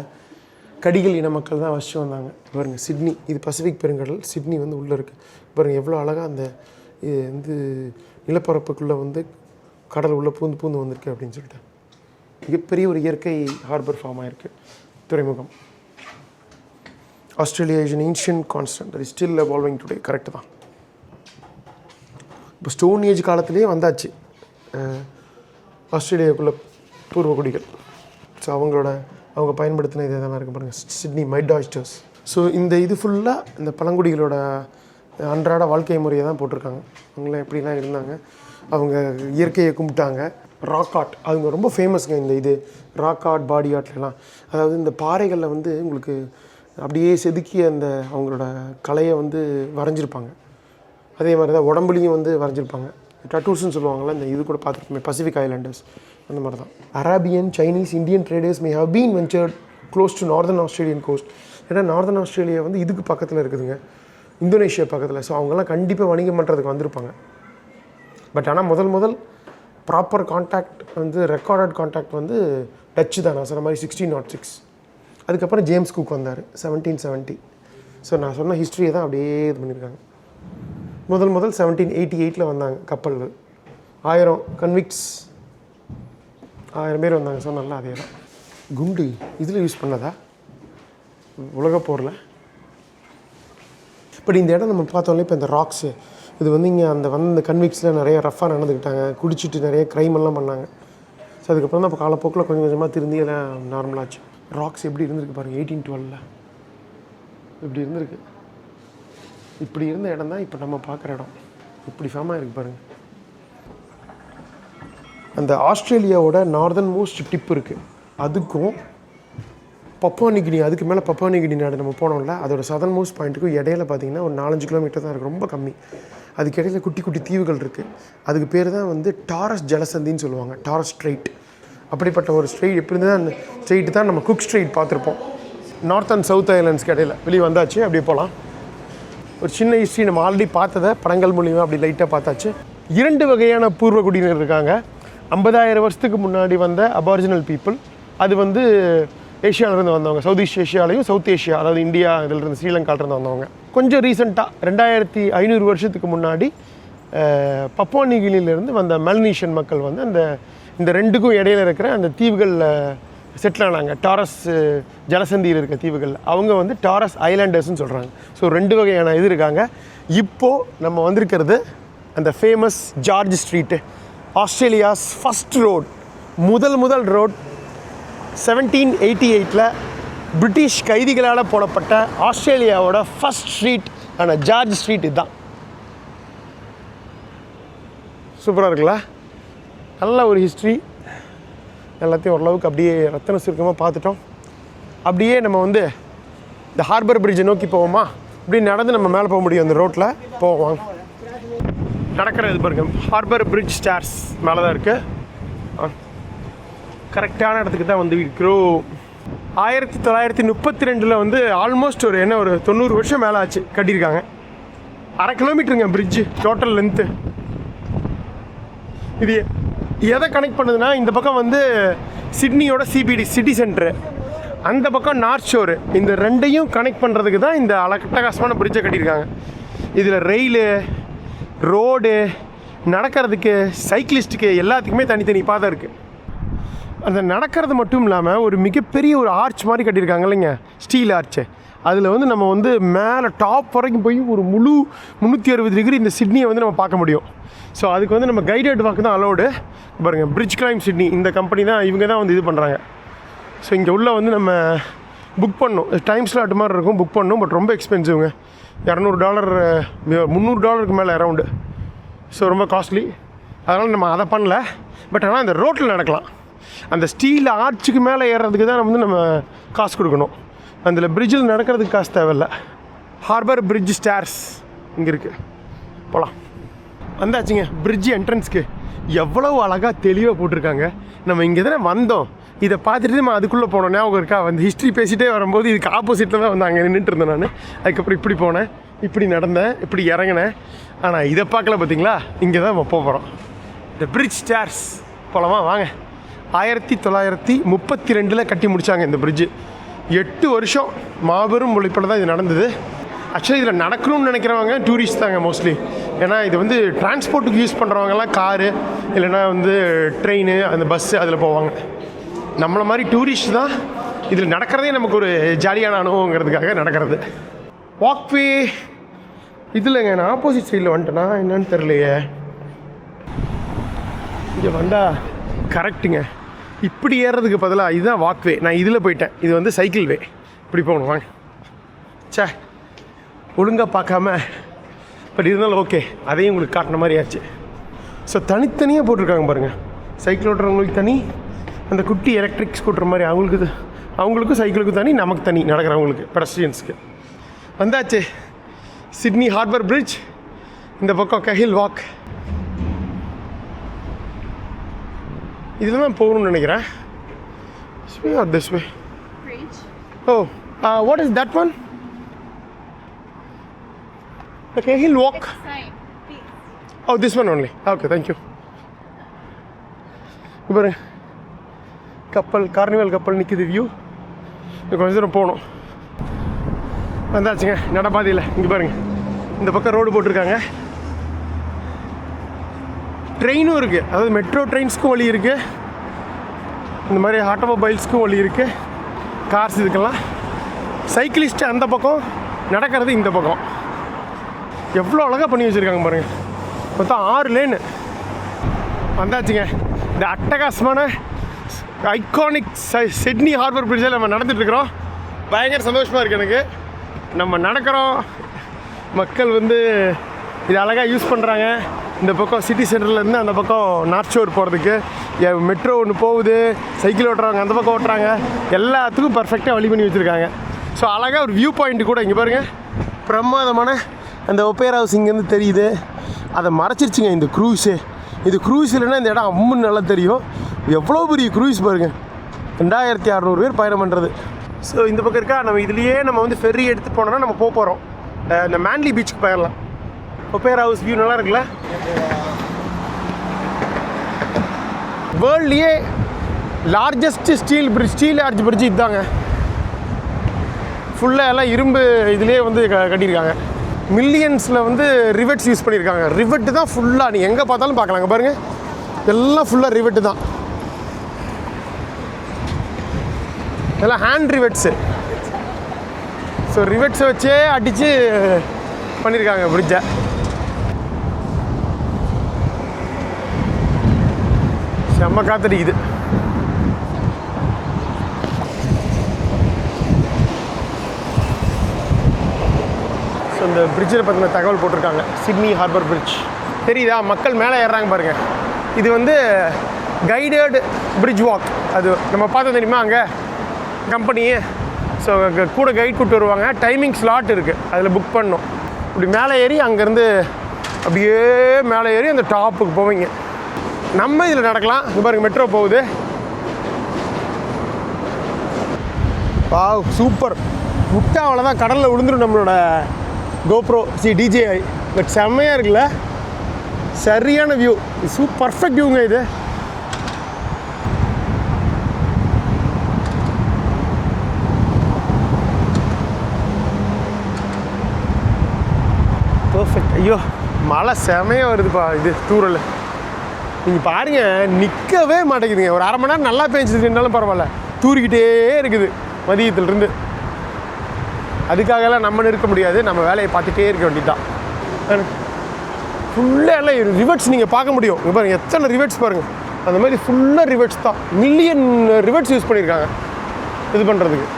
கடிகள் இன மக்கள் தான் வசித்து வந்தாங்க. பாருங்கள் சிட்னி, இது பசிபிக் பெருங்கடல். சிட்னி வந்து உள்ளே இருக்குது பாருங்கள், எவ்வளோ அழகாக அந்த இது வந்து நிலப்பரப்புக்குள்ளே வந்து கடல் உள்ளே பூந்து வந்திருக்கு அப்படின்னு சொல்லிட்டு. மிகப்பெரிய ஒரு இயற்கை ஹார்பர் ஃபார்ம் ஆகிருக்கு, துறைமுகம். Australia is an ancient constant that is still evolving today. Correct தான். இப்போ ஸ்டோன் ஏஜ் காலத்துலேயே வந்தாச்சு ஆஸ்திரேலியாவுக்குள்ள பூர்வகுடிகள். ஸோ அவங்க பயன்படுத்தின இதே தான் இருக்குது பாருங்கள், சிட்னி மைட் ஆயிஸ்டர்ஸ். ஸோ இந்த இது ஃபுல்லாக இந்த பழங்குடிகளோட அன்றாட வாழ்க்கை முறையை தான் போட்டிருக்காங்க. அவங்களாம் எப்படிலாம் இருந்தாங்க, அவங்க இயற்கையை கும்பிட்டாங்க. ராக் ஆர்ட் அவங்க ரொம்ப ஃபேமஸ்ங்க. இந்த இது ராக் ஆர்ட், பாடி ஆர்ட்லாம், அதாவது இந்த பாறைகளில் வந்து உங்களுக்கு அப்படியே செதுக்கி அந்த அவங்களோட கலையை வந்து வரைஞ்சிருப்பாங்க. அதே மாதிரி தான் உடம்புலையும் வந்து வரைஞ்சிருப்பாங்க. டட்டூஸ்ன்னு சொல்லுவாங்கள்ல, இந்த இது கூட பார்த்துருப்போமே, பசிபிக் ஐலாண்டர்ஸ் அந்த மாதிரி தான். Arabian, Chinese, Indian traders may have been ventured close to northern Australian coast. ஏன்னா நார்தர்ன் ஆஸ்திரேலியா வந்து இதுக்கு பக்கத்தில் இருக்குதுங்க, இந்தோனேஷியா பக்கத்தில். ஸோ அவங்கெல்லாம் கண்டிப்பாக வணிகம் பண்ணுறதுக்கு வந்திருப்பாங்க. பட் ஆனால் முதல் ப்ராப்பர் கான்டாக்ட் வந்து ரெக்கார்டட் கான்டாக்ட் வந்து டச்சு தான். நான் சொன்ன மாதிரி 1606. அதுக்கப்புறம் ஜேம்ஸ் குக் வந்தார் 1770. ஸோ நான் சொன்ன ஹிஸ்ட்ரியை தான் அப்படியே இது பண்ணியிருக்காங்க. முதல் 1788 வந்தாங்க கப்பல்கள். 1000 கன்விக்ட்ஸ், 1000 பேர் வந்தாங்க சொன்னால. அதே தான் குண்டு இதில் யூஸ் பண்ணதா உலக போரில். பட் இந்த இடம் நம்ம பார்த்தோம்ல, இப்போ இந்த ராக்ஸு இது வந்து இங்கே அந்த கன்விக்ஸில் நிறைய ரஃபாக நடந்துக்கிட்டாங்க, குடிச்சிட்டு நிறைய க்ரைமெல்லாம் பண்ணாங்க. ஸோ அதுக்கப்புறம் தான் இப்போ காலப்போக்கில் கொஞ்சம் கொஞ்சமாக திருந்தி எல்லாம் நார்மலாச்சு. ராக்ஸ் எப்படி இருந்திருக்கு பாருங்கள், 1812 இப்படி இருந்திருக்கு. இப்படி இருந்த இடம் தான் இப்போ நம்ம பார்க்குற இடம். இப்படி ஃபேமாக இருக்குது பாருங்கள். அந்த ஆஸ்திரேலியாவோட நார்தன் மோஸ்ட் டிப் இருக்குது, அதுக்கும் பப்புவா நியூகினி, அதுக்கு மேலே பப்புவா நியூகினி நாடு நம்ம போனோம்ல, அதோட சதர்ன் மோஸ்ட் பாயிண்ட்டுக்கும் இடையில பார்த்தீங்கன்னா ஒரு 4-5 கிலோமீட்டர் தான் இருக்குது, ரொம்ப கம்மி. அதுக்கு இடையில குட்டி குட்டி தீவுகள் இருக்குது. அதுக்கு பேர் தான் வந்து டாரஸ் ஜலசந்தின்னு சொல்லுவாங்க, டாரஸ் ஸ்ட்ரெயிட். அப்படிப்பட்ட ஒரு ஸ்ட்ரெயிட் எப்படி இருந்தால் அந்த ஸ்ட்ரெயிட் தான் நம்ம குக் ஸ்ட்ரெயிட் பார்த்துருப்போம். நார்த் அண்ட் சவுத் ஐலாண்ட்ஸ்க்கு இடையில வெளியே வந்தாச்சு. அப்படியே போகலாம். ஒரு சின்ன ஹிஸ்ட்ரி நம்ம ஆல்ரெடி பார்த்ததை படங்கள் மூலியமாக அப்படி லைட்டாக பார்த்தாச்சு. 2 வகையான பூர்வ குடியினர் இருக்காங்க. 50,000 வருஷத்துக்கு முன்னாடி வந்த அபாரிஜினல் பீப்புள், அது வந்து ஏஷியாவிலேருந்து வந்தவங்க, சவுத் ஈஸ்ட் ஏஷியாலையும் சவுத் ஏஷியா, அதாவது இந்தியா இதிலிருந்து ஸ்ரீலங்காவிலேருந்து வந்தவங்க. கொஞ்சம் ரீசெண்டாக 2500 வருஷத்துக்கு முன்னாடி பப்புவா நியூகினியிலேருந்து வந்த மெலனீஷியன் மக்கள் வந்து இந்த 2க்கும் இடையில இருக்கிற அந்த தீவுகளில் செட்டில் ஆனாங்க. டாரஸ் ஜலசந்தியில் இருக்க தீவுகள், அவங்க வந்து டாரஸ் ஐலாண்டர்ஸ்ன்னு சொல்கிறாங்க. ஸோ 2 வகையான இது இருக்காங்க. இப்போது நம்ம வந்திருக்கிறது அந்த famous George street, Australia's first road, முதல் ரோட் 1788 பிரிட்டிஷ் கைதிகளால் போடப்பட்ட ஆஸ்திரேலியாவோட ஃபஸ்ட் ஸ்ட்ரீட் ஆன ஜார்ஜ் ஸ்ட்ரீட். இதுதான் சூப்பராக இருக்குல்ல, நல்ல ஒரு ஹிஸ்ட்ரி. எல்லாத்தையும் ஓரளவுக்கு அப்படியே ரத்தன சுருக்கமாக பார்த்துட்டோம். அப்படியே நம்ம வந்து இந்த ஹார்பர் பிரிட்ஜை நோக்கி போவோமா, இப்படி நடந்து நம்ம மேலே போக முடியும். அந்த ரோட்டில் போவோம். நடக்கிறது பாருங்க, ஹார்பர் பிரிட்ஜ் ஸ்டார்ஸ் மேலே தான் இருக்குது. கரெக்டான இடத்துக்கு தான் வந்து இருக்கிறோம். 1932 வந்து ஆல்மோஸ்ட் ஒரு 90 வருஷம் மேலே ஆச்சு கட்டியிருக்காங்க. 1/2 கிலோமீட்டருங்க பிரிட்ஜு டோட்டல் லென்த்து. இது எதை கனெக்ட் பண்ணுதுன்னா, இந்த பக்கம் வந்து சிட்னியோட சிபிடி சிட்டி சென்டரு, அந்த பக்கம் நார்த் ஷோரு, இந்த 2ஐயும் கனெக்ட் பண்ணுறதுக்கு தான் இந்த அட்டகாசமான பிரிட்ஜை கட்டியிருக்காங்க. இதில் ரெயிலு, ரோடு, நடக்கிறதுக்கு, சைக்கிளிஸ்ட்டுக்கு எல்லாத்துக்குமே தனித்தனி பாதை இருக்குது. அந்த நடக்கிறது மட்டும் இல்லாமல் ஒரு மிகப்பெரிய ஒரு ஆர்ச் மாதிரி கட்டியிருக்காங்க இல்லைங்க, ஸ்டீல் ஆர்ச்சு. அதில் வந்து நம்ம வந்து மேலே டாப் வரைக்கும் போய் ஒரு முழு 360 டிகிரி இந்த சிட்னியை வந்து நம்ம பார்க்க முடியும். ஸோ அதுக்கு வந்து நம்ம கைடட் வாக்கு தான் அலோடு. பாருங்கள், பிரிட்ஜ் கிளைம் சிட்னி, இந்த கம்பெனி தான், இவங்க தான் வந்து இது பண்ணுறாங்க. ஸோ இங்கே உள்ள வந்து நம்ம புக் பண்ணணும், டைம் ஸ்லாட் மாதிரி இருக்கும், புக் பண்ணணும். பட் ரொம்ப எக்ஸ்பென்சிவ்ங்க, $200 $300 மேலே அரவுண்டு. ஸோ ரொம்ப காஸ்ட்லி. அதனால் நம்ம அதை பண்ணல. பட் ஆனால் இந்த ரோட்டில் நடக்கலாம். அந்த ஸ்டீல் ஆர்ச்சுக்கு மேலே ஏறுறதுக்கு தான் வந்து நம்ம காசு கொடுக்கணும். அதில் பிரிட்ஜில் நடக்கிறதுக்கு காசு தேவையில்லை. ஹார்பர் பிரிட்ஜ் ஸ்டார்ஸ் இங்கே இருக்குது, போகலாம். வந்தாச்சுங்க பிரிட்ஜ் என்ட்ரன்ஸ்க்கு. எவ்வளோ அழகாக தெளிவாக போட்டிருக்காங்க. நம்ம இங்கே தானே வந்தோம், இதை பார்த்துட்டு நம்ம அதுக்குள்ளே போனோம். ஞாபகம் இருக்கா? வந்து ஹிஸ்ட்ரி பேசிகிட்டே வரும்போது இதுக்கு ஆப்போசிட்டில் தான் வந்து அங்கே நின்றுட்டு இருந்தேன் நான். அதுக்கப்புறம் இப்படி போனேன், இப்படி நடந்தேன், இப்படி இறங்கினேன். ஆனால் இதை பார்க்கல பார்த்தீங்களா? இங்கே தான் நம்ம போகிறோம். இந்த பிரிட்ஜ் ஸ்டார்ஸ் போகலாமா? வாங்க. 1932 கட்டி முடித்தாங்க இந்த பிரிட்ஜு. 8 வருஷம் மாபெரும் உழைப்பில் தான் இது நடந்தது. ஆக்சுவலி இதில் நடக்கணும்னு நினைக்கிறவங்க டூரிஸ்ட் தாங்க மோஸ்ட்லி. ஏன்னா இது வந்து டிரான்ஸ்போர்ட்டுக்கு யூஸ் பண்ணுறவங்கலாம் காரு, இல்லைன்னா வந்து ட்ரெயின், அந்த பஸ்ஸு, அதில் போவாங்க. நம்மளை மாதிரி டூரிஸ்ட் தான் இதில் நடக்கிறதே நமக்கு ஒரு ஜாலியான அனுபவங்கிறதுக்காக நடக்கிறது. வாக்வே இதில்ங்க, நான் ஆப்போசிட் சைடில் வந்துட்டேன்னா என்னன்னு தெரியலையே. இங்கே வந்தால் கரெக்டுங்க, இப்படி ஏறுறதுக்கு பதிலாக இதுதான் வாக்வே. நான் இதில் போயிட்டேன், இது வந்து சைக்கிள் வே. இப்படி போகணும் வாங்க. சே, ஒழுங்காக பார்க்காம, பட் இருந்தாலும் ஓகே, அதையும் உங்களுக்கு காட்டின மாதிரி ஆச்சு. ஸோ தனித்தனியாக போட்டிருக்காங்க பாருங்கள். சைக்கிள் ஓட்டுறவங்களுக்கு தனி, அந்த குட்டி எலக்ட்ரிக் ஸ்கூட்டர் மாதிரி அவங்களுக்கும் சைக்கிளுக்கும் தனி, நமக்கு தனி, நடக்கிறவங்களுக்கு பெடஸ்ட்ரியன்ஸுக்கு. வந்தாச்சு சிட்னி ஹார்பர் பிரிட்ஜ். இந்த பக்கம் கஹில் வாக். இதில் தான் போகணும்னு நினைக்கிறேன். This way. Oh, what is that one? The Cahill walk. Oh, this one only. Okay, thank you. பாரு, கப்பல், கார்னிவல் கப்பல் நிற்கிது. வியூ கொஞ்சம் தூரம் போகணும். வந்தாச்சுங்க நடப்பாதையில். இங்கே பாருங்கள், இந்த பக்கம் ரோடு போட்டிருக்காங்க. ட்ரெயினும் இருக்குது, அதாவது மெட்ரோ ட்ரெயின்ஸ்க்கும் வழி இருக்குது, இந்த மாதிரி ஆட்டோமொபைல்ஸ்க்கும் வழி இருக்குது, கார்ஸ் இதுக்கெல்லாம். சைக்கிளிஸ்ட்டு அந்த பக்கம், நடக்கிறது இந்த பக்கம். எவ்வளோ அழகாக பண்ணி வச்சுருக்காங்க பாருங்கள். மொத்தம் 6 லேனு. வந்தாச்சுங்க இந்த அட்டகாசமான ஐகானிக் சிட்னி ஹார்பர் பிரிட்ஜில் நம்ம நடந்துகிட்ருக்குறோம். பயங்கர சந்தோஷமாக இருக்குது எனக்கு. நம்ம நடக்கிறோம், மக்கள் வந்து இது அழகாக யூஸ் பண்ணுறாங்க. இந்த பக்கம் சிட்டி சென்டர்லேருந்து அந்த பக்கம் நார்த் ஷோர் போகிறதுக்கு, மெட்ரோ ஒன்று போகுது, சைக்கிள் ஓட்டுறவங்க அந்த பக்கம் ஓட்டுறாங்க, எல்லாத்துக்கும் பர்ஃபெக்டாக வழி பண்ணி வச்சுருக்காங்க. ஸோ அழகாக ஒரு வியூ பாயிண்ட்டு கூட இங்கே பாருங்கள், பிரமாதமான அந்த ஒப்பேரா ஹவுஸ் இங்கேருந்து தெரியுது. அதை மறைச்சிருச்சுங்க இந்த க்ரூஸு. இது க்ரூஸ் இல்லைன்னா இந்த இடம் அம்முன்னு நல்லா தெரியும். எவ்வளோ பெரிய க்ரூஸ் பாருங்கள், 2600 பேர் பயணம் பண்ணுறது. ஸோ இந்த பக்கம் இருக்கா, நம்ம இதுலேயே நம்ம வந்து ஃபெர்ரி எடுத்து போனோம்னா நம்ம போகிறோம் இந்த மேன்லி பீச்சுக்கு போயிடலாம். ஒப்பேரா ஹவுஸ் வியூ நல்லா இருக்குல்ல. வேர்ல்ட்லேயே லார்ஜஸ்ட் ஸ்டீல் ஆர்ச் பிரிட்ஜ் இதுதாங்க. ஃபுல்லாக எல்லாம் இரும்பு இதுலேயே வந்து கட்டியிருக்காங்க. மில்லியன்ஸில் வந்து ரிவெட்ஸ் யூஸ் பண்ணியிருக்காங்க. ரிவெட்டு தான் ஃபுல்லாக நீங்கள் எங்கே பார்த்தாலும் பார்க்கலாங்க. பாருங்கள், எல்லாம் ஃபுல்லாக ரிவெட்டு தான். இதெல்லாம் ஹேண்ட் ரிவெட்ஸு. ஸோ ரிவெட்ஸை வச்சே அடித்து பண்ணியிருக்காங்க பிரிட்ஜை. செம்ம காத்தடிக்குது. ஸோ இந்த பிரிட்ஜில் பார்த்தீங்கன்னா தகவல் போட்டிருக்காங்க, சிட்னி ஹார்பர் பிரிட்ஜ் தெரியுதா? மக்கள் மேலே ஏறுறாங்க பாருங்கள். இது வந்து கைடட் பிரிட்ஜ் வாக். அது நம்ம பார்த்தோம் தெரியுமா அங்கே கம்பெனியே. ஸோ கூட கைட் கூப்பிட்டு வருவாங்க. டைமிங் ஸ்லாட் இருக்குது, அதில் புக் பண்ணணும். இப்படி மேலே ஏறி அங்கேருந்து அப்படியே மேலே ஏறி அந்த டாப்புக்கு போவீங்க. நம்ம இதில் நடக்கலாம். இது பாருங்கள், மெட்ரோ போகுது. Wow, super. முட்டை அவ்வளோதான், கடலில் விழுந்துடும் நம்மளோட கோப்ரோ DJI. பட் செம்மையாக இருக்குல்ல, சரியான வியூ. பர்ஃபெக்ட் வியூங்க இது. பர்ஃபெக்ட். ஐயோ, மழை செமையாக வருதுப்பா. இது தூரல் நீங்கள் பாருங்கள், நிற்கவே மாட்டேங்குதுங்க. ஒரு 1/2 மணி நேரம் நல்லா பேஞ்சிருந்தாலும் பரவாயில்ல, தூரிக்கிட்டே இருக்குது மதியத்துலேருந்து. அதுக்காகலாம் நம்ம நிற்க முடியாது, நம்ம வேலையை பார்த்துட்டே இருக்க வேண்டியதுதான். ஃபுல்லாக எல்லாம் ரிவெட்ஸ் நீங்கள் பார்க்க முடியும். இங்கே பாருங்கள், எத்தனை ரிவெட்ஸ் பாருங்கள். அந்த மாதிரி ஃபுல்லாக ரிவெட்ஸ் தான். மில்லியன் ரிவெட்ஸ் யூஸ் பண்ணியிருக்காங்க இது பண்ணுறதுக்கு,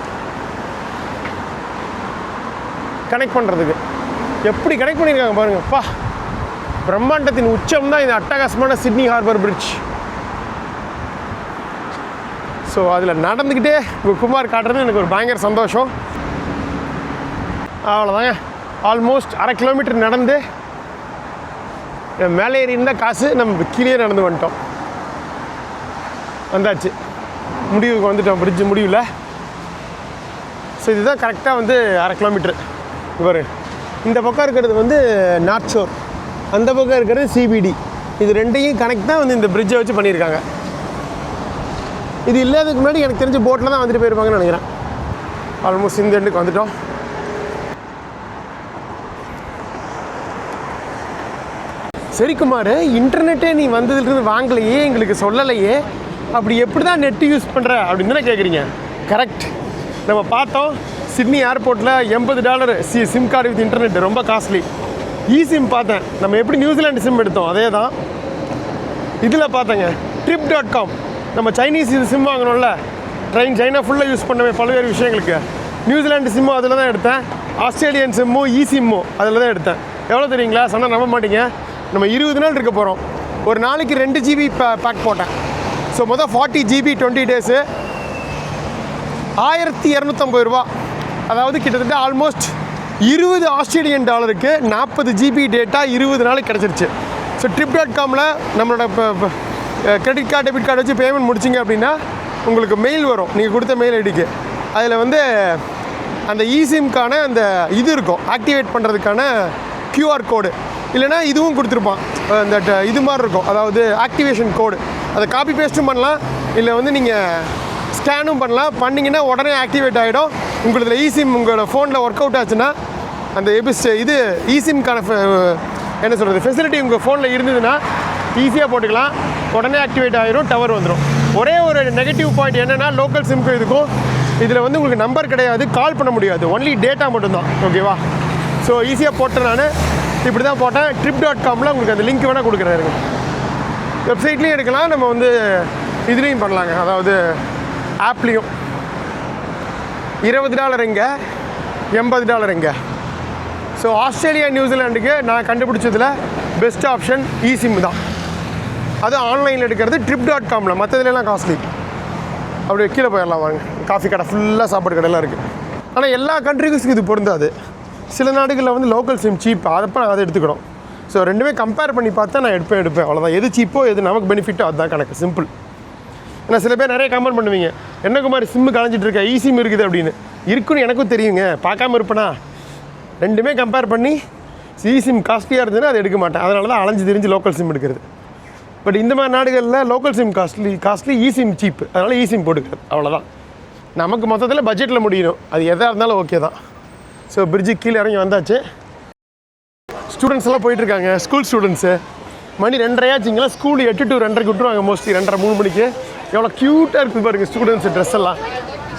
கனெக்ட் பண்ணுறதுக்கு. எப்படி கனெக்ட் பண்ணியிருக்காங்க பாருங்கள். பா, பிரம்மாண்டத்தின் உச்சம் தான் இந்த அட்டகாசமான சிட்னி ஹார்பர் பிரிட்ஜ். ஸோ அதில் நடந்துக்கிட்டே குமார் காட்டுறது எனக்கு ஒரு பயங்கர சந்தோஷம். அவ்வளோதாங்க, ஆல்மோஸ்ட் 1/2 கிலோமீட்டர் நடந்து மேலே ஏறி இருந்தால் காசு, நம்ம கீழே நடந்து வந்துட்டோம். வந்தாச்சு, முடிவுக்கு வந்துட்டோம், பிரிட்ஜ் முடிவில். ஸோ இதுதான் கரெக்டாக வந்து 1/2 கிலோமீட்ரு. இவர் இந்த பக்கம் இருக்கிறது வந்து நார்த் ஷோர், அந்த பக்கம் இருக்கிறது CBD. இது ரெண்டையும் கனெக்ட் தான் வந்து இந்த பிரிட்ஜை வச்சு பண்ணியிருக்காங்க. இது இல்லாததுக்கு முன்னாடி எனக்கு தெரிஞ்ச போட்டில் தான் வந்துட்டு போயிருப்பாங்கன்னு நினைக்கிறேன். ஆல்மோஸ்ட் இந்த எண்டுக்கு வந்துட்டோம். சரி குமார், இன்டர்நெட்டே நீ வந்ததுலேருந்து வாங்கலையே, எங்களுக்கு சொல்லலையே, அப்படி எப்படி தான் நெட்டு யூஸ் பண்ணுற அப்படின்னு தானே கேட்குறீங்க. கரெக்ட், நம்ம பார்த்தோம் சிட்னி ஏர்போர்ட்டில் $80 சிம் கார்டு வித் இன்டர்நெட், ரொம்ப காஸ்ட்லி. சிம் பார்த்தேன், நம்ம எப்படி நியூசிலாண்டு சிம் எடுத்தோம் அதே தான் இதில் பார்த்தேங்க. trip.com, நம்ம சைனீஸ் இது சிம் வாங்கணும்ல, சைனா ஃபுல்லாக யூஸ் பண்ணவே பல்வேறு விஷயங்களுக்கு. நியூசிலாண்டு சிம்மும் அதில் தான் எடுத்தேன், ஆஸ்திரேலியன் சிம்மும் சிம்மும் அதில் தான் எடுத்தேன். எவ்வளோ தெரியுங்களா? சொன்னால் நம்ப மாட்டீங்க, நம்ம 20 நாள் இருக்க போகிறோம். ஒரு நாளைக்கு 2 GB பேக் போட்டேன். ஸோ மொதல் 40 GB 20 டேஸு, $1250. அதாவது கிட்டத்தட்ட ஆல்மோஸ்ட் $20 40 GB டேட்டா 20 நாளைக்கு கிடச்சிருச்சு. ஸோ trip.comல நம்மளோட இப்போ கிரெடிட் கார்டு டெபிட் கார்டு வச்சு பேமெண்ட் முடிச்சிங்க அப்படின்னா உங்களுக்கு மெயில் வரும், நீங்கள் கொடுத்த மெயில் ஐடிக்கு. அதில் வந்து அந்த சிம்க்கான அந்த இது இருக்கும், ஆக்டிவேட் பண்ணுறதுக்கான QR கோடு, இல்லைனா இதுவும் கொடுத்துருப்பான், அந்த இது மாதிரி இருக்கும், அதாவது ஆக்டிவேஷன் கோடு. அதை காப்பி பேஸ்ட்டும் பண்ணலாம், இல்லை வந்து நீங்கள் ஸ்கேனும் பண்ணலாம். பண்ணிங்கன்னா உடனே ஆக்டிவேட் ஆகிடும். உங்களுக்கு சிம் உங்களோட ஃபோனில் ஒர்க் அவுட் ஆச்சுன்னா அந்த இது சிம்க்கான என்ன சொல்கிறது ஃபெசிலிட்டி உங்கள் ஃபோனில் இருந்ததுன்னா ஈஸியாக போட்டுக்கலாம், உடனே ஆக்டிவேட் ஆகிடும், டவர் வந்துடும். ஒரே ஒரு நெகட்டிவ் பாயிண்ட் என்னென்னா, லோக்கல் சிம்க்கு இதுக்கும் இதில் வந்து உங்களுக்கு நம்பர் கிடையாது, கால் பண்ண முடியாது, ஒன்லி டேட்டா மட்டும்தான். ஓகேவா? ஸோ ஈஸியாக போட்டேன். நான் இப்படி தான் போட்டேன். trip.comல உங்களுக்கு அந்த லிங்க் வேணால் கொடுக்குறேன். வெப்சைட்லேயும் எடுக்கலாம், நம்ம வந்து இதுலேயும் பண்ணலாங்க, அதாவது ஆப்லேயும். $20 இங்கே, $80 இங்கே. ஸோ ஆஸ்திரேலியா நியூசிலாண்டுக்கு நான் கண்டுபிடிச்சதில் பெஸ்ட் ஆப்ஷன் சிம் தான். அது ஆன்லைனில் எடுக்கிறது trip.comல. மற்றதுலாம் காஸ்ட்லி. அப்படியே கீழே போயிடலாம் வாங்க. காஃபி கடை ஃபுல்லாக சாப்பாடு கடையெல்லாம் இருக்குது. ஆனால் எல்லா கண்ட்ரிக்கும் இது பொருந்தாது. சில நாடுகளில் வந்து லோக்கல் சிம் சீப், அதை எடுத்துக்கணும். ஸோ ரெண்டுமே கம்பேர் பண்ணி பார்த்தா நான் எடுப்பேன் அவ்வளோதான். எது சீப்போ எது நமக்கு பெனிஃபிட்டோ அதுதான் கணக்கு, சிம்பிள். ஏன்னா சில பேர் நிறைய கமெண்ட் பண்ணுவீங்க, என்ன குமார் சிம்மு கலைஞ்சிட்டு இருக்க, சிம் இருக்குது அப்படின்னு. இருக்குன்னு எனக்கும் தெரியுங்க, பார்க்காம இருப்பேனா. ரெண்டுமே கம்பேர் பண்ணி சிம் காஸ்ட்லியாக இருந்ததுன்னா அதை எடுக்க மாட்டேன். அதனால தான் அலைஞ்சு தெரிஞ்சு லோக்கல் சிம் எடுக்கிறது. பட் இந்த மாதிரி நாடுகளில் லோக்கல் சிம் காஸ்ட்லி சிம் சீப்பு, அதனால் சிம் போட்டுக்கிறது அவ்வளோதான். நமக்கு மொத்தத்தில் பட்ஜெட்டில் முடியணும், அது எதாக இருந்தாலும் ஓகே தான். ஸோ பிரிட்ஜுக்கு கீழே இறங்கி வந்தாச்சு. ஸ்டூடெண்ட்ஸ் எல்லாம் போயிட்டுருக்காங்க, ஸ்கூல் ஸ்டூடெண்ட்ஸு. மணி 2:30 ஆச்சுங்களா, ஸ்கூல் 8 to 2:30 விட்டுருவாங்க மோஸ்ட்லி. 2:30-3 மணிக்கு. எவ்வளோ க்யூட்டாக இருக்குது பாருங்கள் ஸ்டூடெண்ட்ஸ் ட்ரெஸ் எல்லாம்,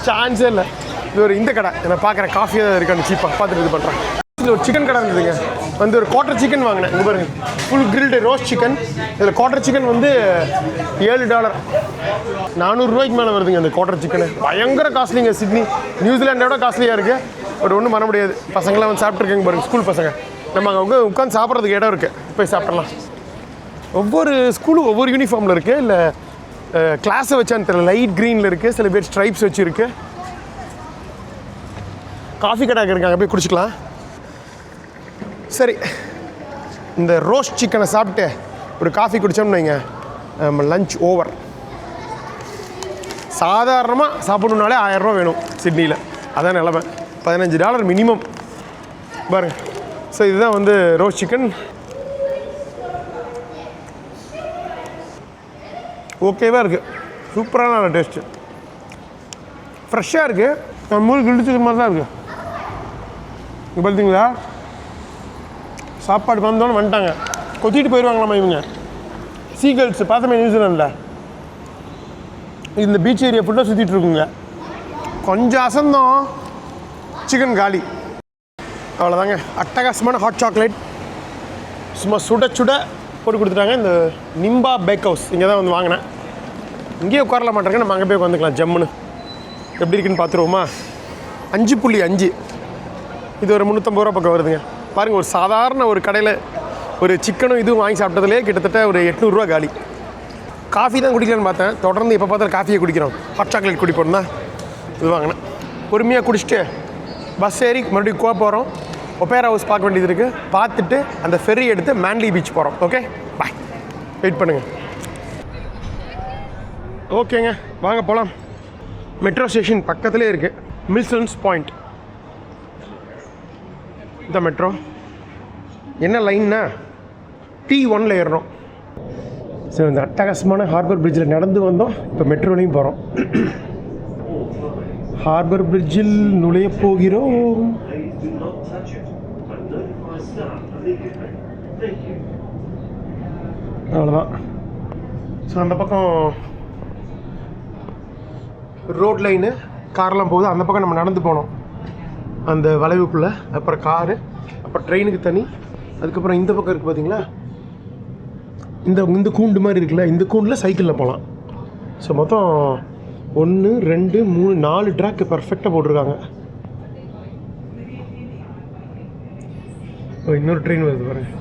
சான்ஸே இல்லை. இது ஒரு இந்த கடை நான் பார்க்குறேன், காஃபியாக தான் இருக்கான்னு சீப்பாக பார்த்துட்டு இது பண்ணுறேன். இதில் ஒரு சிக்கன் கடை இருந்ததுங்க, வந்து ஒரு குவார்ட்டர் சிக்கன் வாங்கினேன். இங்கே பாருங்கள், ஃபுல் கிரில்டு ரோஸ்ட் சிக்கன். இதில் குவார்ட்டர் சிக்கன் வந்து $7, 400 ரூபாய்க்கு மேலே வருதுங்க அந்த குவார்ட்டர் சிக்கனு. பயங்கர காஸ்ட்லிங்க. சிட்னி நியூசிலாண்டோட காஸ்ட்லியாக இருக்குது. பட் ஒன்றும் பண்ண முடியாது, பசங்களாம் வந்து சாப்பிட்ருக்காங்க பாருங்கள், ஸ்கூல் பசங்க. நம்ம அங்கே உட்காந்து சாப்பிட்றதுக்கு இடம் இருக்குது, போய் சாப்பிட்றலாம். ஒவ்வொரு ஸ்கூலும் ஒவ்வொரு யூனிஃபார்மில் இருக்குது, இல்லை கிளாஸை வச்சான்னு தெரியல. லைட் க்ரீனில் இருக்குது, சில பேர் ஸ்ட்ரைப்ஸ் வச்சுருக்கு. காஃபி கடை இருக்காங்க, போய் குடிச்சிக்கலாம். சரி, இந்த ரோஸ்ட் சிக்கனை சாப்பிட்டு ஒரு காஃபி குடித்தோம்னு வைங்க, லஞ்ச் ஓவர். சாதாரணமாக சாப்பிடணுன்னாலே $1000 வேணும் சிட்னியில், அதான் நிலமை. $15 மினிமம் பாருங்க. ஸோ இதுதான் வந்து ரோஸ்ட் சிக்கன். ஓகேவாக இருக்குது, சூப்பரான டேஸ்ட்டு, ஃப்ரெஷ்ஷாக இருக்குது. நம்ம ஊர் கிரில் சிக்கன் மாதிரி தான் இருக்குது. இங்கே பார்த்தீங்களா, சாப்பாடு வந்தோன்னு வந்துட்டாங்க, கொத்திட்டு போயிடுவாங்களாம்மா இவங்க. சீகல்ஸ் பார்த்தோமே நியூசிலாண்டில், இந்த பீச் ஏரியா ஃபுல்லாக சுற்றிட்டு இருக்குங்க. கொஞ்சம் அசந்தோம், சிக்கன் காலி, அவ்வளோதாங்க. அட்டகாசமான ஹாட் சாக்லேட் சும்மா சுட சுட போட்டு கொடுத்துட்டாங்க. இந்த நிம்பா பேக் ஹவுஸ் இங்கே தான் வந்து வாங்கினேன். இங்கேயே உட்காரல மாட்டேங்க, நம்ம அங்கே போய் உட்காந்துக்கலாம் ஜம்முன்னு. எப்படி இருக்குன்னு பார்த்துருவோமா? 5.5, இது ஒரு 350 ரூபா பக்கம் வருதுங்க. பாருங்கள், ஒரு சாதாரண ஒரு கடையில் ஒரு சிக்கனும் இதுவும் வாங்கி சாப்பிட்டதுலேயே கிட்டத்தட்ட ஒரு 800 ரூபா காலி. காஃபி தான் குடிக்கலான்னு பார்த்தேன், தொடர்ந்து எப்போ பார்த்தாலும் காஃபியை குடிக்கிறோம். ஹாட் சாக்லேட் குடிப்போம் தான் இது வாங்கினேன். பொறுமையாக குடிச்சிட்டு பஸ் ஏறி மறுபடியும் கோவா போகிறோம். ஒபேரா ஹவுஸ் பார்க்க வேண்டியது இருக்குது, பார்த்துட்டு அந்த ஃபெர்ரி எடுத்து மேன்லி பீச் போகிறோம். ஓகே, பாய், வெயிட் பண்ணுங்கள். ஓகேங்க, வாங்க போகலாம். மெட்ரோ ஸ்டேஷன் பக்கத்துலேயே இருக்குது, மில்சன்ஸ் பாயிண்ட். இந்த மெட்ரோ என்ன லைன்னா T1 ஏறுறோம். ஸோ இந்த அட்டகாசமான ஹார்பர் பிரிட்ஜில் நடந்து வந்தோம், இப்போ மெட்ரோலையும் போகிறோம். ஹார்பர் பிரிட்ஜில் நுழைய போகிறோம். அவ்வளோதான். ஸோ அந்த பக்கம் ரோட் லைனு, கார்லாம் போகுது. அந்த பக்கம் நம்ம நடந்து போனோம் அந்த வளைவுக்குள்ளே. அப்புறம் காரு, அப்புறம் ட்ரெயினுக்கு தனி. அதுக்கப்புறம் இந்த பக்கம் இருக்குது பார்த்தீங்களா, இந்த கூண்டு மாதிரி இருக்குல்ல, இந்த கூண்டில் சைக்கிளில் போகலாம். ஸோ மொத்தம் 1 2 3 4 ட்ராக்கு பர்ஃபெக்டாக போட்டிருக்காங்க. இன்னொரு ட்ரெயின் வருது பாருங்க.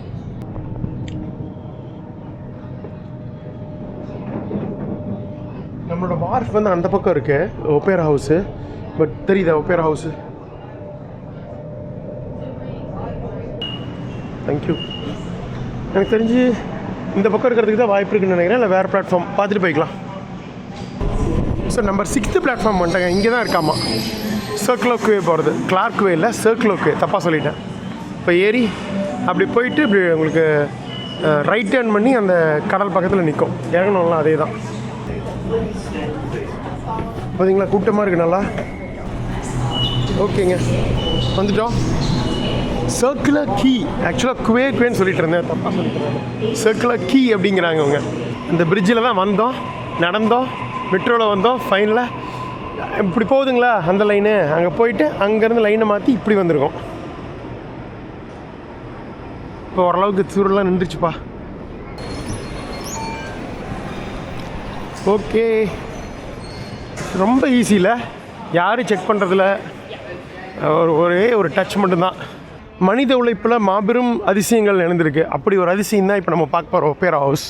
நம்மளோட வார்ஃப் வந்து அந்த பக்கம் இருக்கு, ஒபேரா ஹவுஸு. பட் தெரியுதா ஒபேரா ஹவுஸு? தேங்க்யூ. எனக்கு தெரிஞ்சு இந்த பக்கம் இருக்கிறதுக்கு தான் வாய்ப்பு இருக்குன்னு நினைக்கிறேன், இல்லை வேறு பிளாட்ஃபார்ம் பார்த்துட்டு போய்க்கலாம். ஸோ நம்பர் 6th பிளாட்ஃபார்ம் வந்துட்டாங்க. இங்கே தான் இருக்காமா சர்க்குலர் குவே போகிறது, கிளார்க் வே இல்லை, சர்க்குலர் குவே, தப்பாக சொல்லிட்டேன். இப்போ ஏறி அப்படி போயிட்டு இப்படி உங்களுக்கு ரைட் டேர்ன் பண்ணி அந்த கடல் பக்கத்தில் நிற்கும். இறங்கணும்ல அதே தான். பார்த்தீங்களா, கூட்டமாக இருக்குது நல்லா. ஓகேங்க, வந்துட்டோம். சர்க்குலர் கீ, ஆக்சுவலாக குவேன்னு சொல்லிட்டு இருந்தேன், தப்பாக சொல்லிட்டு. சர்க்குலர் கீ அப்படிங்கிறாங்க அவங்க. அந்த பிரிட்ஜில் தான் வந்தோம், நடந்தோம், மெட்ரோவில் வந்தோம். ஃபைனலாக இப்படி போகுதுங்களா அந்த லைனு, அங்கே போயிட்டு அங்கேருந்து லைனை மாற்றி இப்படி வந்திருக்கோம். இப்போ ஓரளவுக்கு சூரெல்லாம் நின்றுச்சுப்பா. ஓகே, ரொம்ப ஈஸியில் யாரும் செக் பண்ணுறதில்ல, ஒரே ஒரு டச் மட்டும்தான். மனித உழைப்பில் மாபெரும் அதிசயங்கள் நடந்திருக்கு. அப்படி ஒரு அதிசயம் தான் இப்போ நம்ம பார்க்க போகிறோம் ஒபேரா ஹவுஸ்.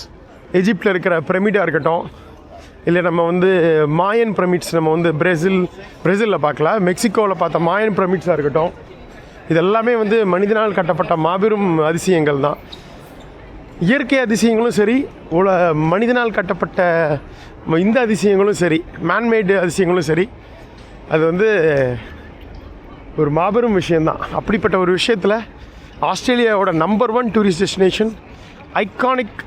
எஜிப்டில் இருக்கிற பிரமிடாக இருக்கட்டும், இல்லை நம்ம வந்து மாயன் பிரமிட்ஸ் நம்ம வந்து பிரேசிலில் பார்க்கல, மெக்சிகோவில் பார்த்த மாயன் பிரமிட்ஸாக இருக்கட்டும், இதெல்லாமே வந்து மனிதனால் கட்டப்பட்ட மாபெரும் அதிசயங்கள் தான். இயற்கை அதிசயங்களும் சரி, மனிதனால் கட்டப்பட்ட இந்த அதிசயங்களும் சரி, மேன்மேடு அதிசயங்களும் சரி, அது வந்து ஒரு மாபெரும் விஷயந்தான். அப்படிப்பட்ட ஒரு விஷயத்தில் ஆஸ்திரேலியாவோட number 1 tourist destination, iconic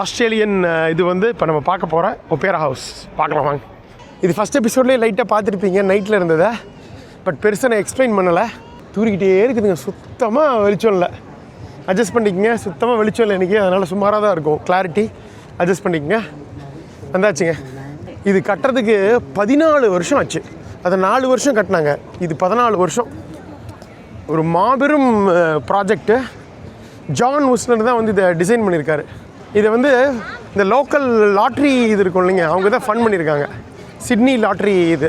Australian இது வந்து இப்போ நம்ம பார்க்க போகிற ஒபேரா ஹவுஸ் பார்க்கலாம் வாங்க. இது ஃபஸ்ட் எபிசோட்லேயே லைட்டாக பார்த்துருப்பீங்க நைட்டில் இருந்ததை. பட் பெருசாக நான் எக்ஸ்பிளைன் பண்ணலை. தூரிக்கிட்டே இருக்குதுங்க, சுத்தமாக வெளிச்சம் இல்லை. அட்ஜஸ்ட் பண்ணிக்கங்க, சுத்தமாக வெளிச்சம் இல்லை இன்றைக்கி, அதனால் சுமாராக தான் இருக்கும் கிளாரிட்டி. அட்ஜஸ்ட் பண்ணிக்கங்க. வந்தாச்சுங்க. இது கட்டுறதுக்கு 14 வருஷம் ஆச்சு. அதை 4 வருஷம் கட்டினாங்க, இது 14 வருஷம். ஒரு மாபெரும் ப்ராஜெக்டு. ஜான் உஸ்னர் தான் வந்து இதை டிசைன் பண்ணியிருக்காரு. இதை வந்து இந்த லோக்கல் லாட்ரி இது இருக்கும் இல்லைங்க, அவங்க தான் ஃபண்ட் பண்ணியிருக்காங்க. சிட்னி லாட்ரி இது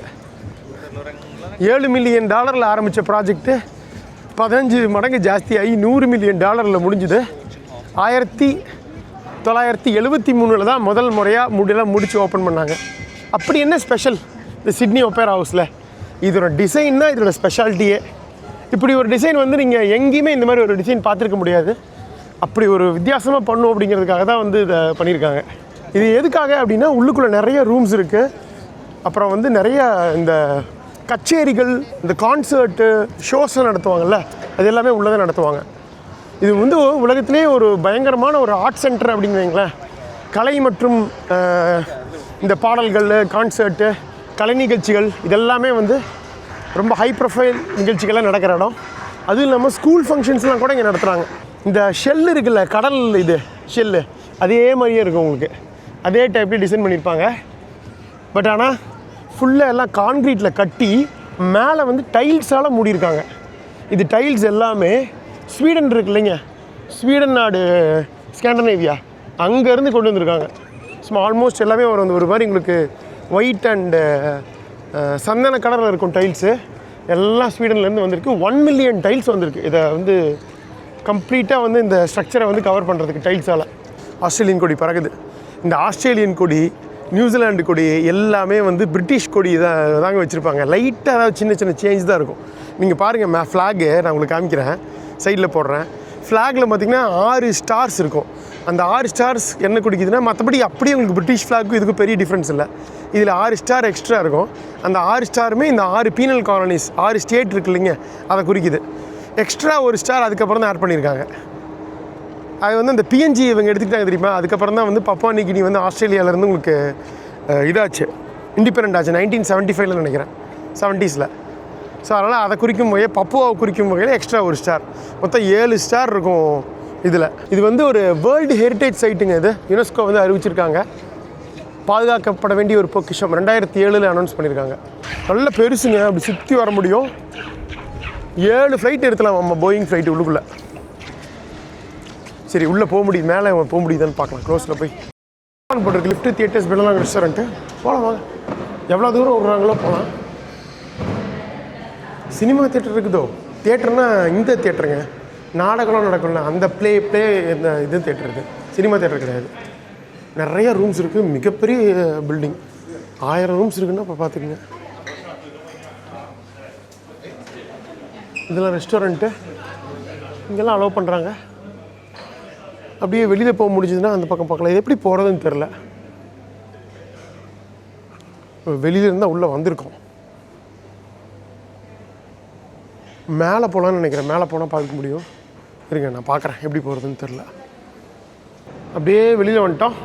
$7 மில்லியன் ஆரம்பித்த ப்ராஜெக்ட்டு 15 மடங்கு ஜாஸ்தியாகி $100 மில்லியன் முடிஞ்சுது. 1973 தான் முதல் முறையாக முடிச்சு ஓப்பன் பண்ணாங்க. அப்படி என்ன ஸ்பெஷல் இந்த சிட்னி ஒபேரா ஹவுஸில்? இதோட டிசைன் தான் இதோட ஸ்பெஷாலிட்டியே. இப்படி ஒரு டிசைன் வந்து நீங்கள் எங்கேயுமே இந்த மாதிரி ஒரு டிசைன் பார்த்துருக்க முடியாது. அப்படி ஒரு வித்தியாசமாக பண்ணும் அப்படிங்கிறதுக்காக தான் வந்து இதை பண்ணியிருக்காங்க. இது எதுக்காக அப்படின்னா, உள்ளுக்குள்ளே நிறைய ரூம்ஸ் இருக்குது. அப்புறம் வந்து நிறைய இந்த கச்சேரிகள், இந்த கான்சர்ட்டு, ஷோஸ்லாம் நடத்துவாங்கள்ல, அது எல்லாமே உள்ளே தான் நடத்துவாங்க. இது வந்து உலகத்திலே ஒரு பயங்கரமான ஒரு ஆர்ட் சென்டர் அப்படின்னு வைங்களேன். கலை மற்றும் இந்த பாடல்கள், கான்சர்ட்டு, கலை நிகழ்ச்சிகள் இதெல்லாமே வந்து ரொம்ப ஹை ப்ரொஃபைல் நிகழ்ச்சிகள்லாம் நடக்கிற இடம். அதுவும் இல்லாமல் ஸ்கூல் ஃபங்க்ஷன்ஸ்லாம் கூட இங்கே நடத்துகிறாங்க. இந்த ஷெல் இருக்குல்ல, கடல் இது ஷெல்லு, அதே மாதிரியே இருக்கும் உங்களுக்கு. அதே டைப்லேயே டிசைன் பண்ணியிருப்பாங்க. பட் ஆனால் ஃபுல்லாக எல்லாம் கான்க்ரீட்டில் கட்டி மேலே வந்து டைல்ஸால் மூடியிருக்காங்க. இது டைல்ஸ் எல்லாமே ஸ்வீடன் இருக்கு இல்லைங்க, ஸ்வீடன் நாடு, ஸ்காண்டனேவியா, அங்கேருந்து கொண்டு வந்திருக்காங்க. ஆல்மோஸ்ட் எல்லாமே ஒரு மாதிரி உங்களுக்கு ஒயிட் அண்டு சந்தன கலரில் இருக்கும் டைல்ஸு. எல்லாம் ஸ்வீடன்லேருந்து வந்திருக்கு. 1 மில்லியன் டைல்ஸ் வந்திருக்கு. இதை வந்து கம்ப்ளீட்டாக வந்து இந்த ஸ்ட்ரக்சரை வந்து கவர் பண்ணுறதுக்கு டைல்ஸால். ஆஸ்திரேலியன் கொடி பறக்குது. இந்த ஆஸ்திரேலியன் கொடி, நியூசிலாண்டு கொடி எல்லாமே வந்து பிரிட்டிஷ் கொடி தாங்க வச்சுருப்பாங்க. லைட்டாக அதாவது சின்ன சின்ன சேஞ்ச் தான் இருக்கும். நீங்கள் பாருங்கள், ஃப்ளாகு நான் உங்களுக்கு காமிக்கிறேன், சைடில் போடுறேன். ஃப்ளாகில் பார்த்திங்கன்னா 6 ஸ்டார்ஸ் இருக்கும். அந்த 6 ஸ்டார்ஸ் என்ன குடிக்குதுன்னா, மற்றபடி அப்படியே உங்களுக்கு பிரிட்டிஷ் ஃப்ளாக்கும் இதுக்கும் பெரிய டிஃப்ரென்ஸ் இல்லை. இதில் 6 ஸ்டார் எக்ஸ்ட்ரா இருக்கும். அந்த 6 ஸ்டாருமே இந்த 6 பீனல் காலனிஸ், 6 ஸ்டேட் இருக்கு இல்லைங்க, அதை குறிக்குது. எக்ஸ்ட்ரா ஒரு ஸ்டார் அதுக்கப்புறம் தான் ஆட் பண்ணியிருக்காங்க. அது வந்து அந்த பிஎன்ஜி இவங்க எடுத்துக்கிட்டாங்க தெரியுமா. அதுக்கப்புறம் தான் வந்து பப்புவா நியூ கினி வந்து ஆஸ்திரேலியாவிலேருந்து உங்களுக்கு இதாச்சு, இண்டிபெண்ட் ஆச்சு 1975 நினைக்கிறேன், 70s. ஸோ அதனால் அதை குறிக்கும் வகையில், பப்புவாவை குறிக்கும் வகையில் எக்ஸ்ட்ரா ஒரு ஸ்டார், மொத்தம் 7 ஸ்டார் இருக்கும் இதில். இது வந்து ஒரு வேர்ல்டு ஹெரிட்டேஜ் சைட்டுங்க. இது யுனெஸ்கோ வந்து அறிவிச்சிருக்காங்க. பாதுகாக்கப்பட வேண்டிய ஒரு பொக்கிஷம் 2007 அனௌன்ஸ் பண்ணியிருக்காங்க. நல்ல பெருசுங்க, அப்படி சுற்றி வர முடியும். 7 ஃப்ளைட் எடுக்கலாம் நம்ம, போயிங் ஃப்ளைட்டு உள்ளுக்குள்ளே. சரி, உள்ளே போக முடியும், மேலே போக முடியுதான்னு பார்க்கலாம். க்ளோஸில் போய் போட்டிருக்கு லிஃப்ட்டு, தியேட்டர்ஸ், பெல்லாம், ரெஸ்டாரண்ட்டு. போகலாம் வாங்க, எவ்வளோ தூரம் விட்றாங்களோ போகலாம். சினிமா தியேட்டர் இருக்குதோ. தியேட்டர்னா இந்த தியேட்டருங்க, நாடகம்லாம் நடக்கும்ல, அந்த ப்ளே இந்த இது தியேட்டர் இருக்குது, சினிமா தியேட்டர் கிடையாது. நிறைய ரூம்ஸ் இருக்குது, மிகப்பெரிய பில்டிங், 1000 ரூம்ஸ் இருக்குன்னா இப்போ பார்த்துக்குங்க. இதெல்லாம் ரெஸ்டாரண்ட்டு, இங்கெல்லாம் அலோவ் பண்ணுறாங்க. அப்படியே வெளியில் போக முடிஞ்சதுன்னா அந்த பக்கம் பார்க்கலாம். இது எப்படி போகிறதுன்னு தெரில. வெளியில் இருந்தால் உள்ளே வந்திருக்கோம். மேலே போகலான்னு நினைக்கிறேன். மேலே போனால் பார்க்க முடியும். இருங்க, நான் பார்க்குறேன் எப்படி போகிறதுன்னு தெரில. அப்படியே வெளியில் வந்துட்டோம்.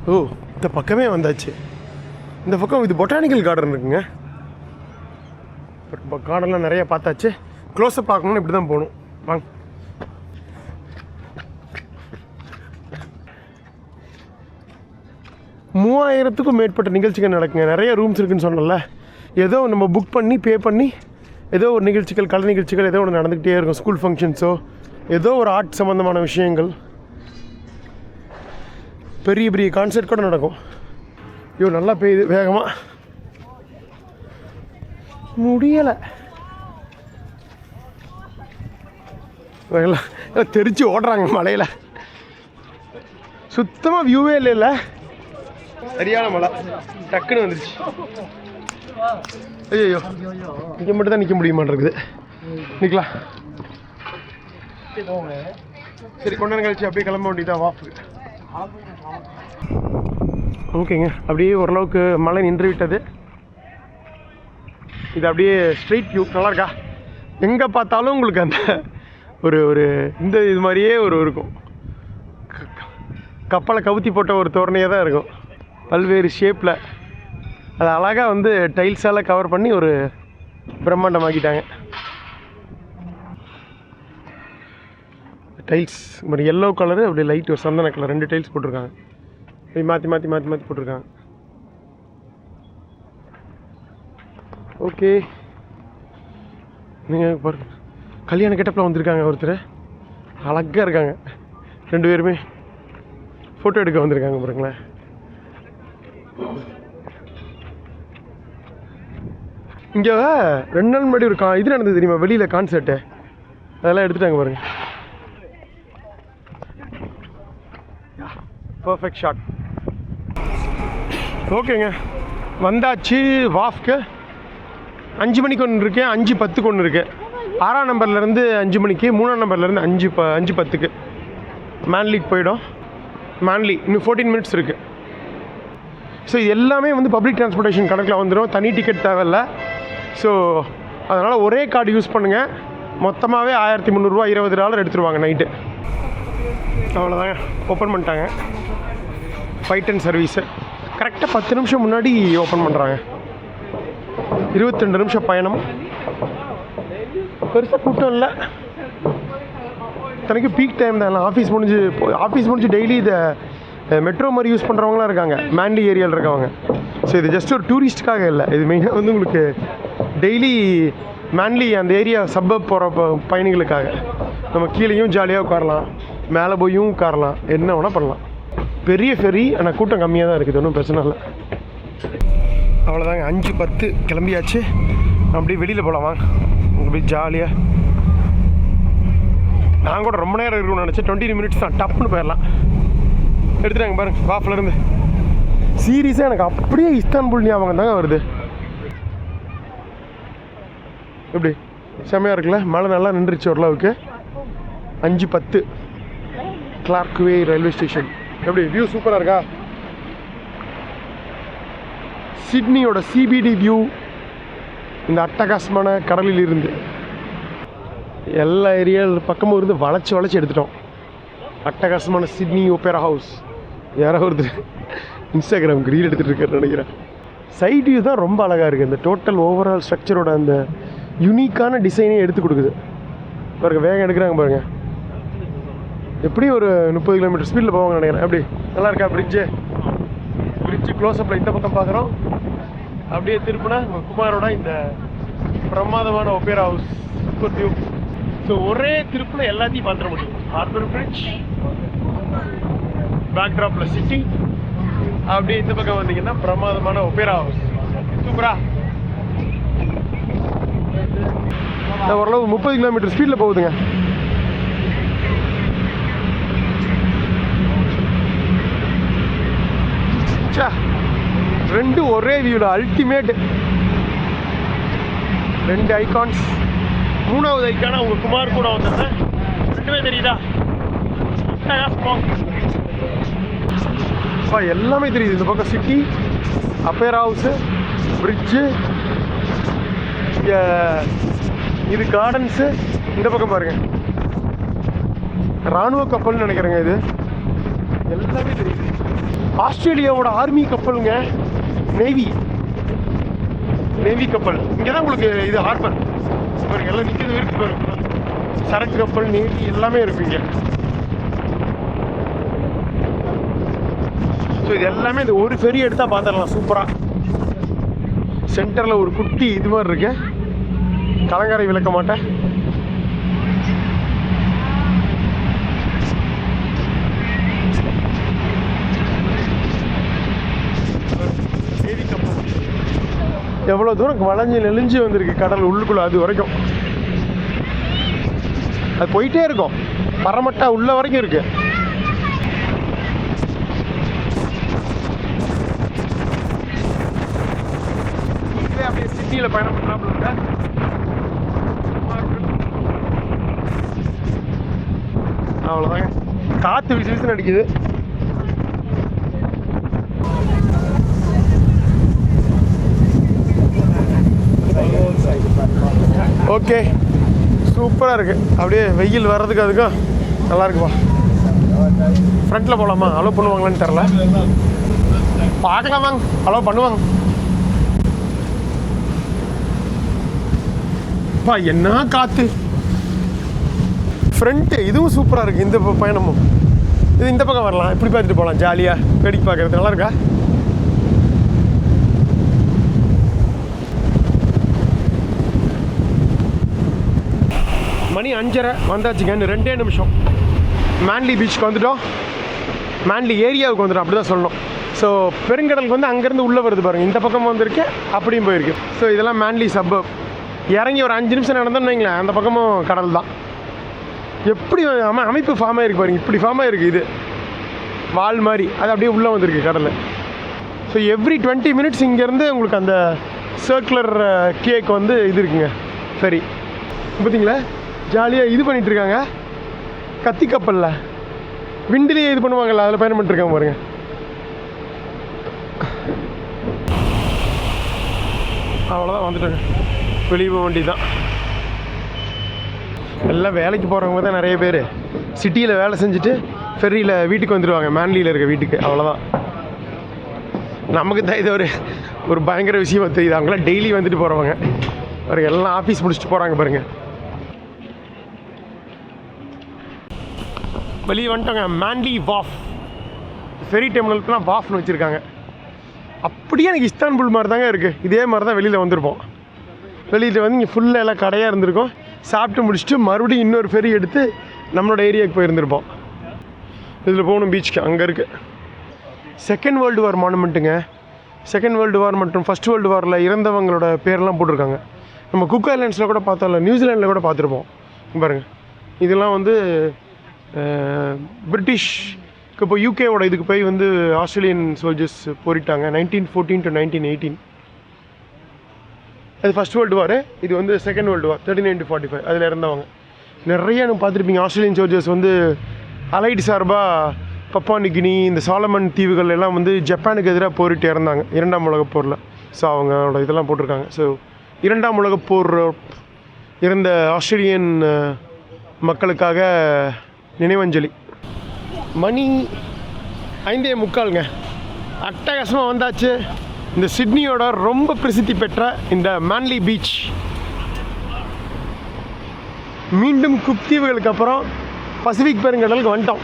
ஓ, இந்த பக்கமே வந்தாச்சு. இந்த பக்கம் இது பொட்டானிக்கல் கார்டன் இருக்குங்க. கார்டன்லாம் நிறைய பார்த்தாச்சு. க்ளோஸப் பார்க்கணுன்னு இப்படி தான் போகணும். வாங்க. மூவாயிரத்துக்கும் மேற்பட்ட நிகழ்ச்சிகள் நடக்குங்க. நிறைய ரூம்ஸ் இருக்குதுன்னு சொன்னல. ஏதோ நம்ம புக் பண்ணி பே பண்ணி ஏதோ ஒரு நிகழ்ச்சிகள், கலை நிகழ்ச்சிகள் ஏதோ ஒன்று நடந்துக்கிட்டே இருக்கும். ஸ்கூல் ஃபங்க்ஷன்ஸோ ஏதோ ஒரு ஆர்ட் சம்மந்தமான விஷயங்கள், பெரிய பெரிய கான்சர்ட் கூட நடக்கும். ஐயோ, நல்லா பெய்யுது வேகமாக, முடியலை. தெரிச்சு ஓடுறாங்க மலையில். சுத்தமாக வியூவே இல்லை. சரியான மழை டக்குன்னு வந்துருச்சு. ஐயோ இங்கே மட்டும் தான் நிற்க முடிய மாட்டேங்குது. நிற்கலாம். சரி கொஞ்ச நேரம் கழிச்சு அப்படியே கிளம்ப வேண்டியதான் வாஃபுக்கு. ஓகேங்க, அப்படியே ஓரளவுக்கு மழை நின்று விட்டது. இது அப்படியே ஸ்ட்ரெயிட் வியூ நல்லா இருக்கா? எங்கே பார்த்தாலும் உங்களுக்கு அந்த ஒரு ஒரு இந்த இது மாதிரியே இருக்கும். கப்பலை கவுத்தி போட்ட ஒரு தோரணையாக தான் இருக்கும். பல்வேறு ஷேப்பில் அது அழகாக வந்து டைல்ஸால் கவர் பண்ணி ஒரு பிரம்மாண்டமாக்கிட்டாங்க. டைல்ஸ் ஒரு எல்லோ கலரு அப்படி லைட் ஒரு சந்தன கலர் 2 டைல்ஸ் போட்டிருக்காங்க. அப்படி மாற்றி போட்டிருக்காங்க. ஓகே, நீங்கள் பாருங்க கல்யாண கெட்டப்பில் வந்திருக்காங்க. ஒருத்தர் அழகாக இருக்காங்க. 2 பேருமே ஃபோட்டோ எடுக்க வந்திருக்காங்க பாருங்களேன். இங்கே 2 நாள் முன்னாடி ஒரு இது நடந்தது தெரியுமா? வெளியில் கான்சர்ட்டு அதெல்லாம் எடுத்துட்டாங்க பாருங்கள். Perfect shot. ஓகேங்க, வந்தாச்சு வாஃப்க்கு. 5 மணிக்கு ஒன்று இருக்குது, 5:10க்கு ஒன்று இருக்குது. 6ஆம் நம்பர்லேருந்து 5 மணிக்கு, 3ஆம் நம்பர்லேருந்து 5:10க்கு மேன்லிக்கு போயிடும். மேன்லி இன்னும் 14 மினிட்ஸ் இருக்குது. ஸோ இது எல்லாமே வந்து பப்ளிக் டிரான்ஸ்போர்ட்டேஷன் கணக்கில் வந்துடும். தனி டிக்கெட் தேவையில்லை. ஸோ அதனால் ஒரே கார்டு யூஸ் பண்ணுங்கள். மொத்தமாகவே $1300 $20 எடுத்துருவாங்க நைட்டு. அவ்வளோதாங்க, ஓப்பன் பண்ணிட்டாங்க. ஃபைட் அண்ட் சர்வீஸு கரெக்டாக 10 நிமிஷம் முன்னாடி ஓப்பன் பண்ணுறாங்க. 22 நிமிஷம் பயணம். பெருசாக கூட்டம் இல்லை. தனக்கு பீக் டைம் தான். ஆஃபீஸ் முடிஞ்சு டெய்லி இதை மெட்ரோ மாதிரி யூஸ் பண்ணுறவங்களாம் இருக்காங்க, மேன்லி ஏரியாவில் இருக்கவங்க. ஸோ இது ஜஸ்ட் ஒரு டூரிஸ்ட்டுக்காக இல்லை, இது மெயினாக வந்து உங்களுக்கு டெய்லி மேன்லி அந்த ஏரியா சப்பப் போகிற பயணிகளுக்காக. நம்ம கீழேயும் ஜாலியாக உட்காரலாம், மேலே போயும் உட்காரலாம், என்ன வேணால் பண்ணலாம். பெரிய ஃபெரி, ஆனால் கூட்டம் கம்மியாக தான் இருக்குது, ஒன்றும் பிரச்சனை இல்லை. அவ்வளோதாங்க, 5:10 கிளம்பியாச்சு. அப்படியே வெளியில் போகலாம் வாங்க. அப்படியே ஜாலியாக. நான் கூட ரொம்ப நேரம் இருக்குன்னு நினச்சேன். 20 மினிட்ஸ் தான், டப்புன்னு போயிடலாம். எடுத்துட்டாங்க பாருங்க வாஃப்லேருந்து. சீரியஸாக எனக்கு அப்படியே இஸ்தான்புல் ஞாபகம் தாங்க வருது. எப்படி செம்மையாக இருக்குல்ல? மழை நல்லா நின்றுச்சு ஓரளவுக்கு. 5:10 கிளார்க்வே ரயில்வே ஸ்டேஷன். எப்படி வியூ சூப்பராக இருக்கா? சிட்னியோட சிபிடி வியூ இந்த அட்டகாசமான கடலில் இருந்து எல்லா ஏரியா பக்கமும் இருந்து வளைச்சி எடுத்துட்டோம். அட்டகாசமான சிட்னி ஒப்பேரா ஹவுஸ். யாரோ ஒருத்தர் இன்ஸ்டாகிராமுக்கு ரீல் எடுத்துகிட்டு இருக்காரு நினைக்கிறேன். சைட் வியூ தான் ரொம்ப அழகாக இருக்குது. இந்த டோட்டல் ஓவரால் ஸ்ட்ரக்சரோட அந்த யூனிக்கான டிசைனே எடுத்து கொடுக்குது பாருங்க. வேகம் எடுக்கிறாங்க பாருங்கள். எப்படி ஒரு 30 கிலோமீட்டர் ஸ்பீடில் போவாங்க நினைக்கிறேன். எப்படி நல்லா இருக்கா? பிரிட்ஜு க்ளோஸ்அப்பில் இந்த பக்கம் பார்க்குறோம். அப்படியே திருப்பினா குமாரோட இந்த பிரமாதமான opera house super view. So ஒரே திருப்பில் எல்லாத்தையும் பார்த்துட முடியும். ஹார்பர் பிரிட்ஜ், பேக்ட்ராப்பில் சிட்டி, அப்படியே இந்த பக்கம் வந்தீங்கன்னா பிரமாதமான ஒப்பேரா ஹவுஸ். சூப்பரா ஓரளவு 30 கிலோமீட்டர் ஸ்பீடில் போகுதுங்க. ரெண்டும் ஒரே வியூவில் அல்டிமேட். 2 ஐகான்ஸ். 3வது ஐக்கான உங்க குமார் கூட வந்தேன். ரெண்டுமே தெரியுதா? எல்லாமே தெரியுது. இந்த பக்கம் சிட்டி, அப்பேரா ஹவுஸு, பிரிட்ஜு, இது கார்டன்ஸு. இந்த பக்கம் பாருங்க இராணுவ கப்பல்னு நினைக்கிறேங்க. இது எல்லாமே தெரியுது. ஆஸ்திரேலியாவோட ஆர்மி கப்பலுங்க. நேவி கப்பல். இங்கே தான் உங்களுக்கு இது ஹார்பர் பாருங்க. எல்லாம் நிற்கிறது இருக்கு பாருங்க. சரக்கு கப்பல், நேவி எல்லாமே இருக்கு இங்கே. ஸோ இது எல்லாமே இந்த ஒரு ஃபெரி எடுத்தால் பார்த்துடலாம் சூப்பராக. சென்டரில் ஒரு குட்டி இது மாதிரி இருக்கு. கலங்கரை விளக்க மாட்டேன். எவ்வளோ தூரம் வளைஞ்சு நெளிஞ்சு வந்திருக்கு கடல் உள்ளுக்குள்ளே. அது வரைக்கும் அது போயிட்டே இருக்கும். பரமட்டா உள்ள வரைக்கும் இருக்கு. வெயிலில் பயணம் பண்ணாமல் அவ்வளோதாங்க. காற்று விசு விசுன்னு அடிக்குது. ஓகே, சூப்பராக இருக்குது. அப்படியே வெயில் வர்றதுக்கு அதுக்கும் நல்லா இருக்குப்பா. ஃப்ரண்ட்டில் போகலாமா? அலோவ் பண்ணுவாங்களான்னு தெரில, பார்க்கலாம் வாங்க. அலோவ் பண்ணுவாங்க. பா என்ன காற்று. ஃப்ரண்ட்டு இதுவும் சூப்பராக இருக்குது. இந்த பயணமும் இது இந்த பக்கம் வரலாம், இப்படி பார்த்துட்டு போகலாம். ஜாலியாக வேடிக்கை பார்க்குறது நல்லா இருக்கா? மணி 5:30 வந்தாச்சுங்க. இன்னும் 2 நிமிஷம் மேன்லி பீச்சுக்கு வந்துட்டோம். மேன்லி ஏரியாவுக்கு வந்துட்டோம், அப்படி தான் சொல்லணும். ஸோ பெருங்கடலுக்கு வந்து அங்கேருந்து உள்ளே வருது பாருங்கள். இந்த பக்கம் வந்திருக்கு, அப்படியும் போயிருக்கு. ஸோ இதெல்லாம் மேன்லி சப்பப். இறங்கி ஒரு 5 நிமிஷம் நடந்தோம்னு வைங்களேன், அந்த பக்கமும் கடல் தான். எப்படி அமைப்பு ஃபார்ம் ஆகிருக்கு பாருங்க. இப்படி ஃபார்ம் ஆகிருக்கு. இது வால் மாதிரி, அது அப்படியே உள்ளே வந்திருக்கு கடலில். ஸோ எவ்ரி 20 மினிட்ஸ் இங்கேருந்து உங்களுக்கு அந்த சர்க்குலர் கேக் வந்து இது இருக்குங்க. சரி, பார்த்தீங்களா ஜாலியாக இது பண்ணிகிட்ருக்காங்க. கத்தி கப்பலில் விண்டிலேயே இது பண்ணுவாங்கல்ல, அதில் பயணம் பண்ணிட்டுருக்காங்க பாருங்க. அவ்வளோதான், வந்துட்டாங்க. வெளியே போக வேண்டி தான். எல்லாம் வேலைக்கு போகிறவங்க தான் நிறைய பேர் சிட்டியில் வேலை செஞ்சுட்டு ஃபெர்ரியில் வீட்டுக்கு வந்துடுவாங்க, மேன்லியில் இருக்க வீட்டுக்கு. அவ்வளோதான். நமக்கு தான் இது ஒரு பயங்கர விஷயமாக தெரியுது. அவங்களாம் டெய்லி வந்துட்டு போகிறவங்க பாருங்க. எல்லாம் ஆஃபீஸ் முடிச்சுட்டு போகிறாங்க பாருங்கள். வெளியே வந்துட்டாங்க. மேன்லி வாஃப், ஃபெரி டெர்மினலுக்குலாம் வாஃப்னு வச்சுருக்காங்க. அப்படியே எனக்கு இஸ்தான்புல் மாதிரி தாங்க இருக்குது. இதே மாதிரி தான் வெளியில் வந்திருப்போம். வெளியில் வந்து இங்கே ஃபுல்லாக எல்லாம் கடையாக இருந்திருக்கும். சாப்பிட்டு முடிச்சுட்டு மறுபடியும் இன்னொரு ஃபெரி எடுத்து நம்மளோட ஏரியாவுக்கு போயிருந்திருப்போம். இதில் போகணும் பீச்சுக்கு. அங்கே இருக்குது செகண்ட் வேர்ல்டு வார் மானுமெண்ட்டுங்க. செகண்ட் வேர்ல்டு வார் மற்றும் ஃபஸ்ட் வேர்ல்டு வாரில் இறந்தவங்களோட பேரெல்லாம் போட்டிருக்காங்க. நம்ம குக் ஐலாண்ட்ஸில் கூட பார்த்தோம்ல, நியூசிலாண்டில் கூட பார்த்துருப்போம். பாருங்கள், இதெல்லாம் வந்து பிரிட்டிஷ்க்கு இப்போ யூகேவோட இதுக்கு போய் வந்து ஆஸ்திரேலியன் சோல்ஜர்ஸ் போரிட்டாங்க 1914 to 1918. அது ஃபஸ்ட் வேர்ல்டு வார். இது வந்து செகண்ட் வேர்ல்டு வார் 39 to 45. அதில் இறந்தவங்க நிறைய நம்ம பார்த்துருப்பீங்க. ஆஸ்திரேலியன் சோல்ஜர்ஸ் வந்து அலைடு சார்பாக பப்பா நியூகினி, இந்த சாலமன் தீவுகள் எல்லாம் வந்து ஜப்பானுக்கு எதிராக போரிட்டு இறந்தாங்க 2ஆம் உலகப் போரில். ஸோ அவங்களோட இதெல்லாம் போட்டிருக்காங்க. ஸோ 2ஆம் உலகப் போர் இறந்த ஆஸ்திரேலியன் மக்களுக்காக நினைவஞ்சலி. மணி 5:45ங்க. அட்டகாசமாக வந்தாச்சு. இந்த சிட்னியோட ரொம்ப பிரசித்தி பெற்ற இந்த மேன்லி பீச். மீண்டும் குக் தீவுகளுக்கு அப்புறம் பசிபிக் பெருங்கடலுக்கு வந்துட்டோம்.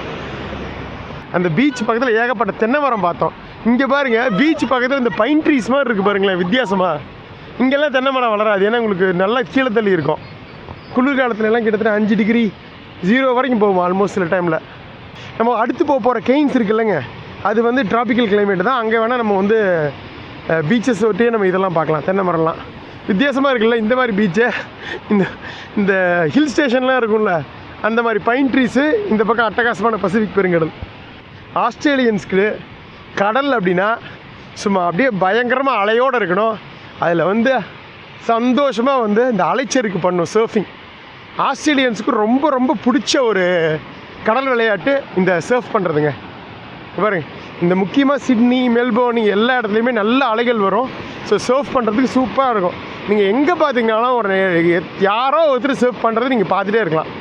அந்த பீச் பக்கத்தில் ஏகப்பட்ட தென்னை மரம் பார்த்தோம். இங்கே பாருங்கள், பீச் பக்கத்தில் இந்த பைன் ட்ரீஸ் மாதிரி இருக்குது பாருங்களேன், வித்தியாசமாக. இங்கெல்லாம் தென்னை மரம் வளராது, ஏன்னா உங்களுக்கு நல்லா கீழே தள்ளி இருக்கும். குளிர்காலத்துலலாம் கிட்டத்தட்ட 5 டிகிரி 0 வரைக்கும் போகும் ஆல்மோஸ்ட் சில டைமில். நம்ம அடுத்து போகிற கெய்ன்ஸ் இருக்குல்லங்க, அது வந்து டிராபிக்கல் கிளைமேட் தான். அங்கே வேணால் நம்ம வந்து பீச்சஸ் ஒட்டியே நம்ம இதெல்லாம் பார்க்கலாம். தென்னை மரம்லாம் வித்தியாசமாக இருக்குல்ல. இந்த மாதிரி பீச்சை இந்த ஹில் ஸ்டேஷன்லாம் இருக்கும்ல, அந்த மாதிரி பைன் ட்ரீஸு. இந்த பக்கம் அட்டகாசமான பசிபிக் பெருங்கடல். ஆஸ்திரேலியன்ஸ்க்கு கடல் அப்படின்னா சும்மா அப்படியே பயங்கரமாக அலையோடு இருக்கணும். அதில் வந்து சந்தோஷமாக வந்து இந்த அலைச்சறுக்கு பண்ணும் சர்ஃபிங். ஆஸ்திரேலியன்ஸுக்கு ரொம்ப ரொம்ப பிடிச்ச ஒரு கடல் விளையாட்டு இந்த சர்ஃப் பண்ணுறதுங்க. பாருங்க, இந்த முக்கியமாக சிட்னி, மெல்போர்ன் எல்லா இடத்துலையுமே நல்ல அலைகள் வரும். ஸோ சர்ஃப் பண்ணுறதுக்கு சூப்பராக இருக்கும். நீங்கள் எங்கே பார்த்தீங்கன்னாலும் ஒரு யாரோ ஒருத்தர் சர்ஃப் பண்ணுறது நீங்கள் பார்த்துட்டே இருக்கலாம்.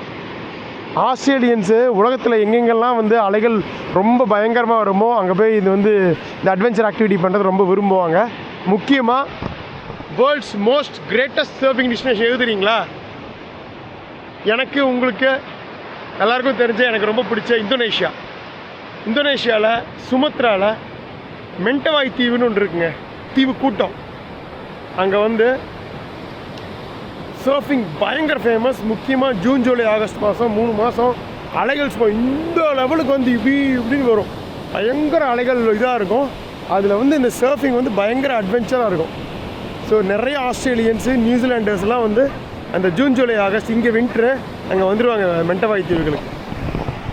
ஆஸ்திரேலியன்ஸு உலகத்தில் எங்கெங்கெல்லாம் வந்து அலைகள் ரொம்ப பயங்கரமாக வருமோ அங்கே போய் இது வந்து இந்த அட்வென்ச்சர் ஆக்டிவிட்டி பண்ணுறது ரொம்ப விரும்புவாங்க. முக்கியமாக world's most greatest surfing destination எது தெரியுங்களா? எனக்கு, உங்களுக்கு எல்லாருக்கும் தெரிஞ்ச, எனக்கு ரொம்ப பிடிச்ச இந்தோனேஷியா. இந்தோனேஷியாவில் சுமத்ராவில் மென்டவாய் தீவுன்னு ஒன்று இருக்குங்க, தீவு கூட்டம். அங்கே வந்து சர்ஃபிங் பயங்கர ஃபேமஸ். முக்கியமாக ஜூன், ஜூலை, ஆகஸ்ட் மாதம் 3 மாதம் அலைகள் சும்மா இந்த லெவலுக்கு வந்து இப்படின்னு வரும். பயங்கர அலைகள் இதாக இருக்கும். அதில் வந்து இந்த சர்ஃபிங் வந்து பயங்கர அட்வென்ச்சராக இருக்கும். ஸோ நிறைய ஆஸ்திரேலியன்ஸு, நியூசிலாண்டர்ஸ்லாம் வந்து அந்த ஜூன், ஜூலை, ஆகஸ்ட் இங்கே வின்ட்ரு அங்கே வந்துடுவாங்க மென்டவாய் தீவுகளுக்கு.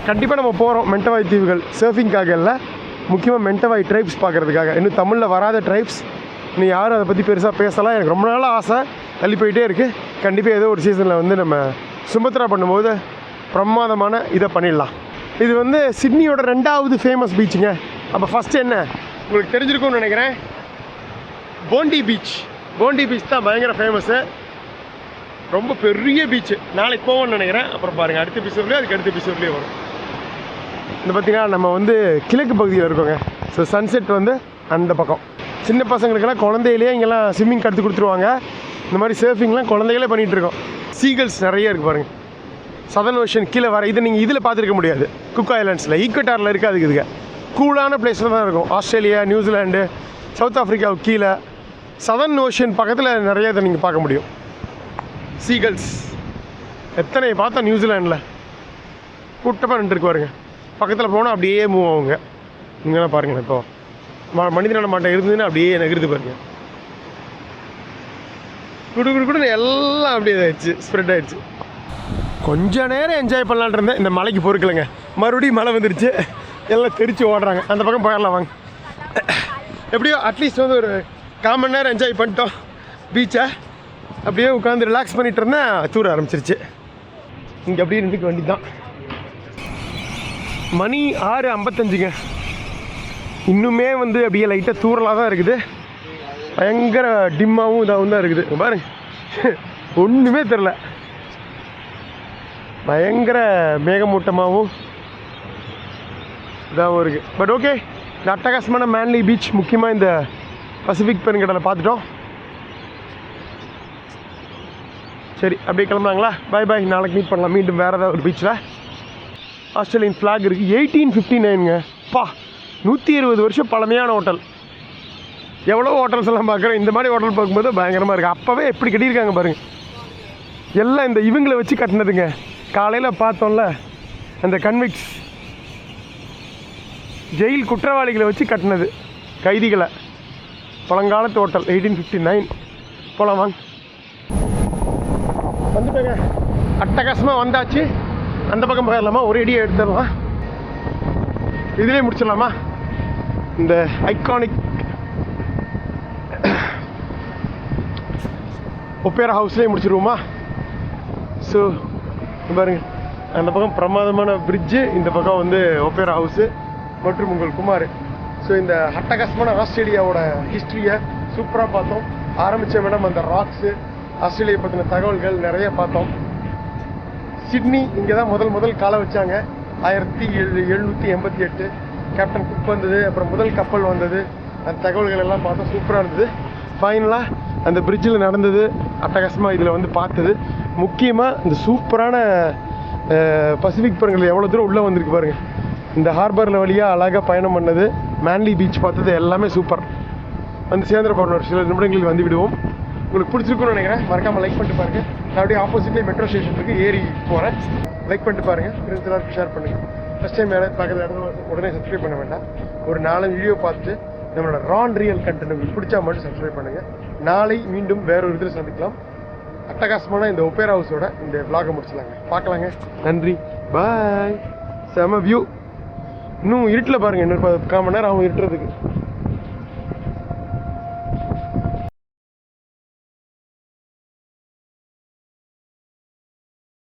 கண்டிப்பாக நம்ம போகிறோம் மென்டவாய் தீவுகள் சர்ஃபிங்காக இல்லை, முக்கியமாக மென்டவாய் ட்ரைப்ஸ் பார்க்குறதுக்காக. இன்னும் தமிழில் வராத ட்ரைப்ஸ் நீ யாரும் அதை பற்றி பெருசாக பேசலாம். எனக்கு ரொம்ப நாளாக ஆசை, தள்ளி போயிட்டே இருக்குது. கண்டிப்பாக ஏதோ ஒரு சீசனில் வந்து நம்ம சுமத்ரா பண்ணும்போது பிரமாதமான இதை பண்ணிடலாம். இது வந்து சிட்னியோட 2வது ஃபேமஸ் பீச்சுங்க. அப்போ ஃபஸ்ட்டு என்ன உங்களுக்கு தெரிஞ்சிருக்கும்னு நினைக்கிறேன், போண்டி பீச். போண்டி பீச் தான் பயங்கர ஃபேமஸ்ஸு, ரொம்ப பெரிய பீச்சு. நாளைக்கு போவோம்னு நினைக்கிறேன். அப்புறம் பாருங்கள், அடுத்த எபிசோட்லேயே அதுக்கு அடுத்த எபிசோட்லேயே வரும். இந்த பார்த்திங்கன்னா நம்ம வந்து கிழக்கு பகுதியில் இருக்கோங்க. ஸோ சன்செட் வந்து அந்த பக்கம். சின்ன பசங்களுக்கெல்லாம் குழந்தையிலேயே இங்கெல்லாம் ஸ்விம்மிங் கற்றுக் கொடுத்துருவாங்க. இந்த மாதிரி சர்ஃபிங்லாம் குழந்தைகளே பண்ணிகிட்ருக்கோம். சீகல்ஸ் நிறைய இருக்குது பாருங்கள். சதர்ன் ஓஷன் கீழே வர இது நீங்கள் இதில் பார்த்துருக்க முடியாது. குக் ஐலாண்ட்ஸில் ஈக்வட்டாரில் இருக்காது. இதுக்கு கூலான பிளேஸில் தான் இருக்கும். ஆஸ்திரேலியா, நியூசிலாண்டு, சவுத் ஆஃப்ரிக்காவுக்கு கீழே சதர்ன் ஓஷன் பக்கத்தில் நிறைய இதை நீங்கள் பார்க்க முடியும். சீகல்ஸ் எத்தனை பார்த்தா நியூசிலாண்டில் கூட்டமாக நின்றுருக்கு பாருங்க. பக்கத்தில் போனால் அப்படியே மூவ் ஆகுங்க. நீங்களாம் பாருங்கள், இப்போ மனித நடமாட்டம் இருந்ததுன்னா அப்படியே நகருது பாருங்கள். குடுன்னு எல்லாம் அப்படியே இதாகிடுச்சு, ஸ்ப்ரெட் ஆகிடுச்சு. கொஞ்சம் நேரம் என்ஜாய் பண்ணலான் இருந்தேன். இந்த மலைக்கு பொறுக்கலைங்க, மறுபடியும் மழை வந்துருச்சு. எல்லாம் தெரிச்சு ஓடுறாங்க. அந்த பக்கம் போயிடலாம் வாங்க. எப்படியோ அட்லீஸ்ட் வந்து ஒரு 1/4 மணி நேரம் என்ஜாய் பண்ணிட்டோம் பீச்சை. அப்படியே உட்காந்து ரிலாக்ஸ் பண்ணிகிட்டு இருந்தேன், தூர ஆரம்பிச்சிருச்சு. இங்கே அப்படியே நின்றுக்க வேண்டி தான். மணி 6:55ங்க. இன்னுமே வந்து அப்படியே லைட்டாக தூரலாக தான் இருக்குது. பயங்கர டிம்மாகவும் இதாகவும் தான் இருக்குது பாருங்க. ஒன்றுமே தெரில, பயங்கர மேகமூட்டமாகவும் இதாகவும் இருக்குது. பட் ஓகே, இந்த அட்டகாசமான மேன்லி பீச், முக்கியமாக இந்த பசிபிக் பெருங்கடலை பார்த்துட்டோம். சரி, அப்படியே கிளம்புறாங்களா? பாய் பாய், நாளைக்கு மீட் பண்ணலாம் மீண்டும் வேறு ஏதாவது ஒரு பீச்சில். ஆஸ்திரேலியன் ஃப்ளாக் இருக்குது. 1859ங்க. பா, 120 வருஷம் பழமையான ஹோட்டல். எவ்வளோ ஹோட்டல்ஸ் எல்லாம் பார்க்குறோம், இந்த மாதிரி ஹோட்டல் பார்க்கும்போது பயங்கரமாக இருக்குது. அப்போவே எப்படி கட்டியிருக்காங்க பாருங்கள். எல்லாம் இந்த இவங்களை வச்சு கட்டினதுங்க. காலையில் பார்த்தோம்ல, அந்த கன்விக்ஸ் ஜெயில் குற்றவாளிகளை வச்சு கட்டினது, கைதிகளை. பழங்காலத்து ஹோட்டல் 1859. போகலாம் வாங்க. வந்துட்டேங்க, அட்டகாசமாக வந்தாச்சு. அந்த பக்கம் போயிடலாமா? ஒரு அடியை எடுத்துடலாம். இதிலே முடிச்சிடலாமா? இந்த ஐகானிக் ஒப்பேரா ஹவுஸ்லேயே முடிச்சிடுவோமா? ஸோ பாருங்க, அந்த பக்கம் பிரமாதமான பிரிட்ஜு, இந்த பக்கம் வந்து ஒப்பேரா ஹவுஸு மற்றும் உங்கள் குமார். ஸோ இந்த அட்டகாசமான ஆஸ்திரேலியாவோட ஹிஸ்ட்ரியை சூப்பராக பார்த்தோம். ஆரம்பித்த இடம் அந்த ராக்ஸு, ஆஸ்திரேலியா பற்றின தகவல்கள் நிறைய பார்த்தோம். சிட்னி இங்கே தான் முதல் காலை வச்சாங்க. 1788 கேப்டன் குக் வந்தது, அப்புறம் முதல் கப்பல் வந்தது. அந்த தகவல்கள் எல்லாம் பார்த்தோம், சூப்பராக இருந்தது. ஃபைனலாக அந்த பிரிட்ஜில் நடந்தது அட்டகாசமாக இதில் வந்து பார்த்தது. முக்கியமாக இந்த சூப்பரான பசிபிக் பெருங்கடல் எவ்வளோ தூரம் உள்ளே வந்திருக்கு பாருங்கள். இந்த ஹார்பரில் வழியாக அழகாக பயணம் பண்ணது, மேன்லி பீச் பார்த்தது எல்லாமே சூப்பர். வந்து சேர்ந்துட போகிற ஒரு சில நிமிடங்களில் வந்து விடுவோம். உங்களுக்கு பிடிச்சிருக்குன்னு நினைக்கிறேன். மறக்காமல் லைக் பண்ணிட்டு பாருங்கள். நான் அப்படியே ஆப்போசிட்லேயே மெட்ரோ ஸ்டேஷன் இருக்குது, ஏறி போகிறேன். லைக் பண்ணிட்டு பாருங்கள், ஃப்ரெண்ட்ஸ் எல்லாருக்கும் ஷேர் பண்ணுங்கள். ஃபஸ்ட் டைம் யாராவது பார்க்குற இடத்துல உடனே சப்ஸ்கிரைப் பண்ண வேண்டாம். ஒரு 4 வீடியோ பார்த்துட்டு நம்மளோட ரான் ரியல் கண்டென்ட் உங்களுக்கு பிடிச்சா மட்டும் சப்ஸ்கிரைப் பண்ணுங்கள். நாளை மீண்டும் வேற ஒரு இதில் சந்திக்கலாம். அட்டகாசமான இந்த ஒப்பேரா ஹவுஸோட இந்த விளாகை முடிச்சலாங்க. பார்க்கலாங்க. நன்றி, பாய். செம வியூ. இன்னும் இருட்டில் பாருங்கள், இன்னொரு 1/4 மணி நேரம் ஆகும் இருட்டுறதுக்கு.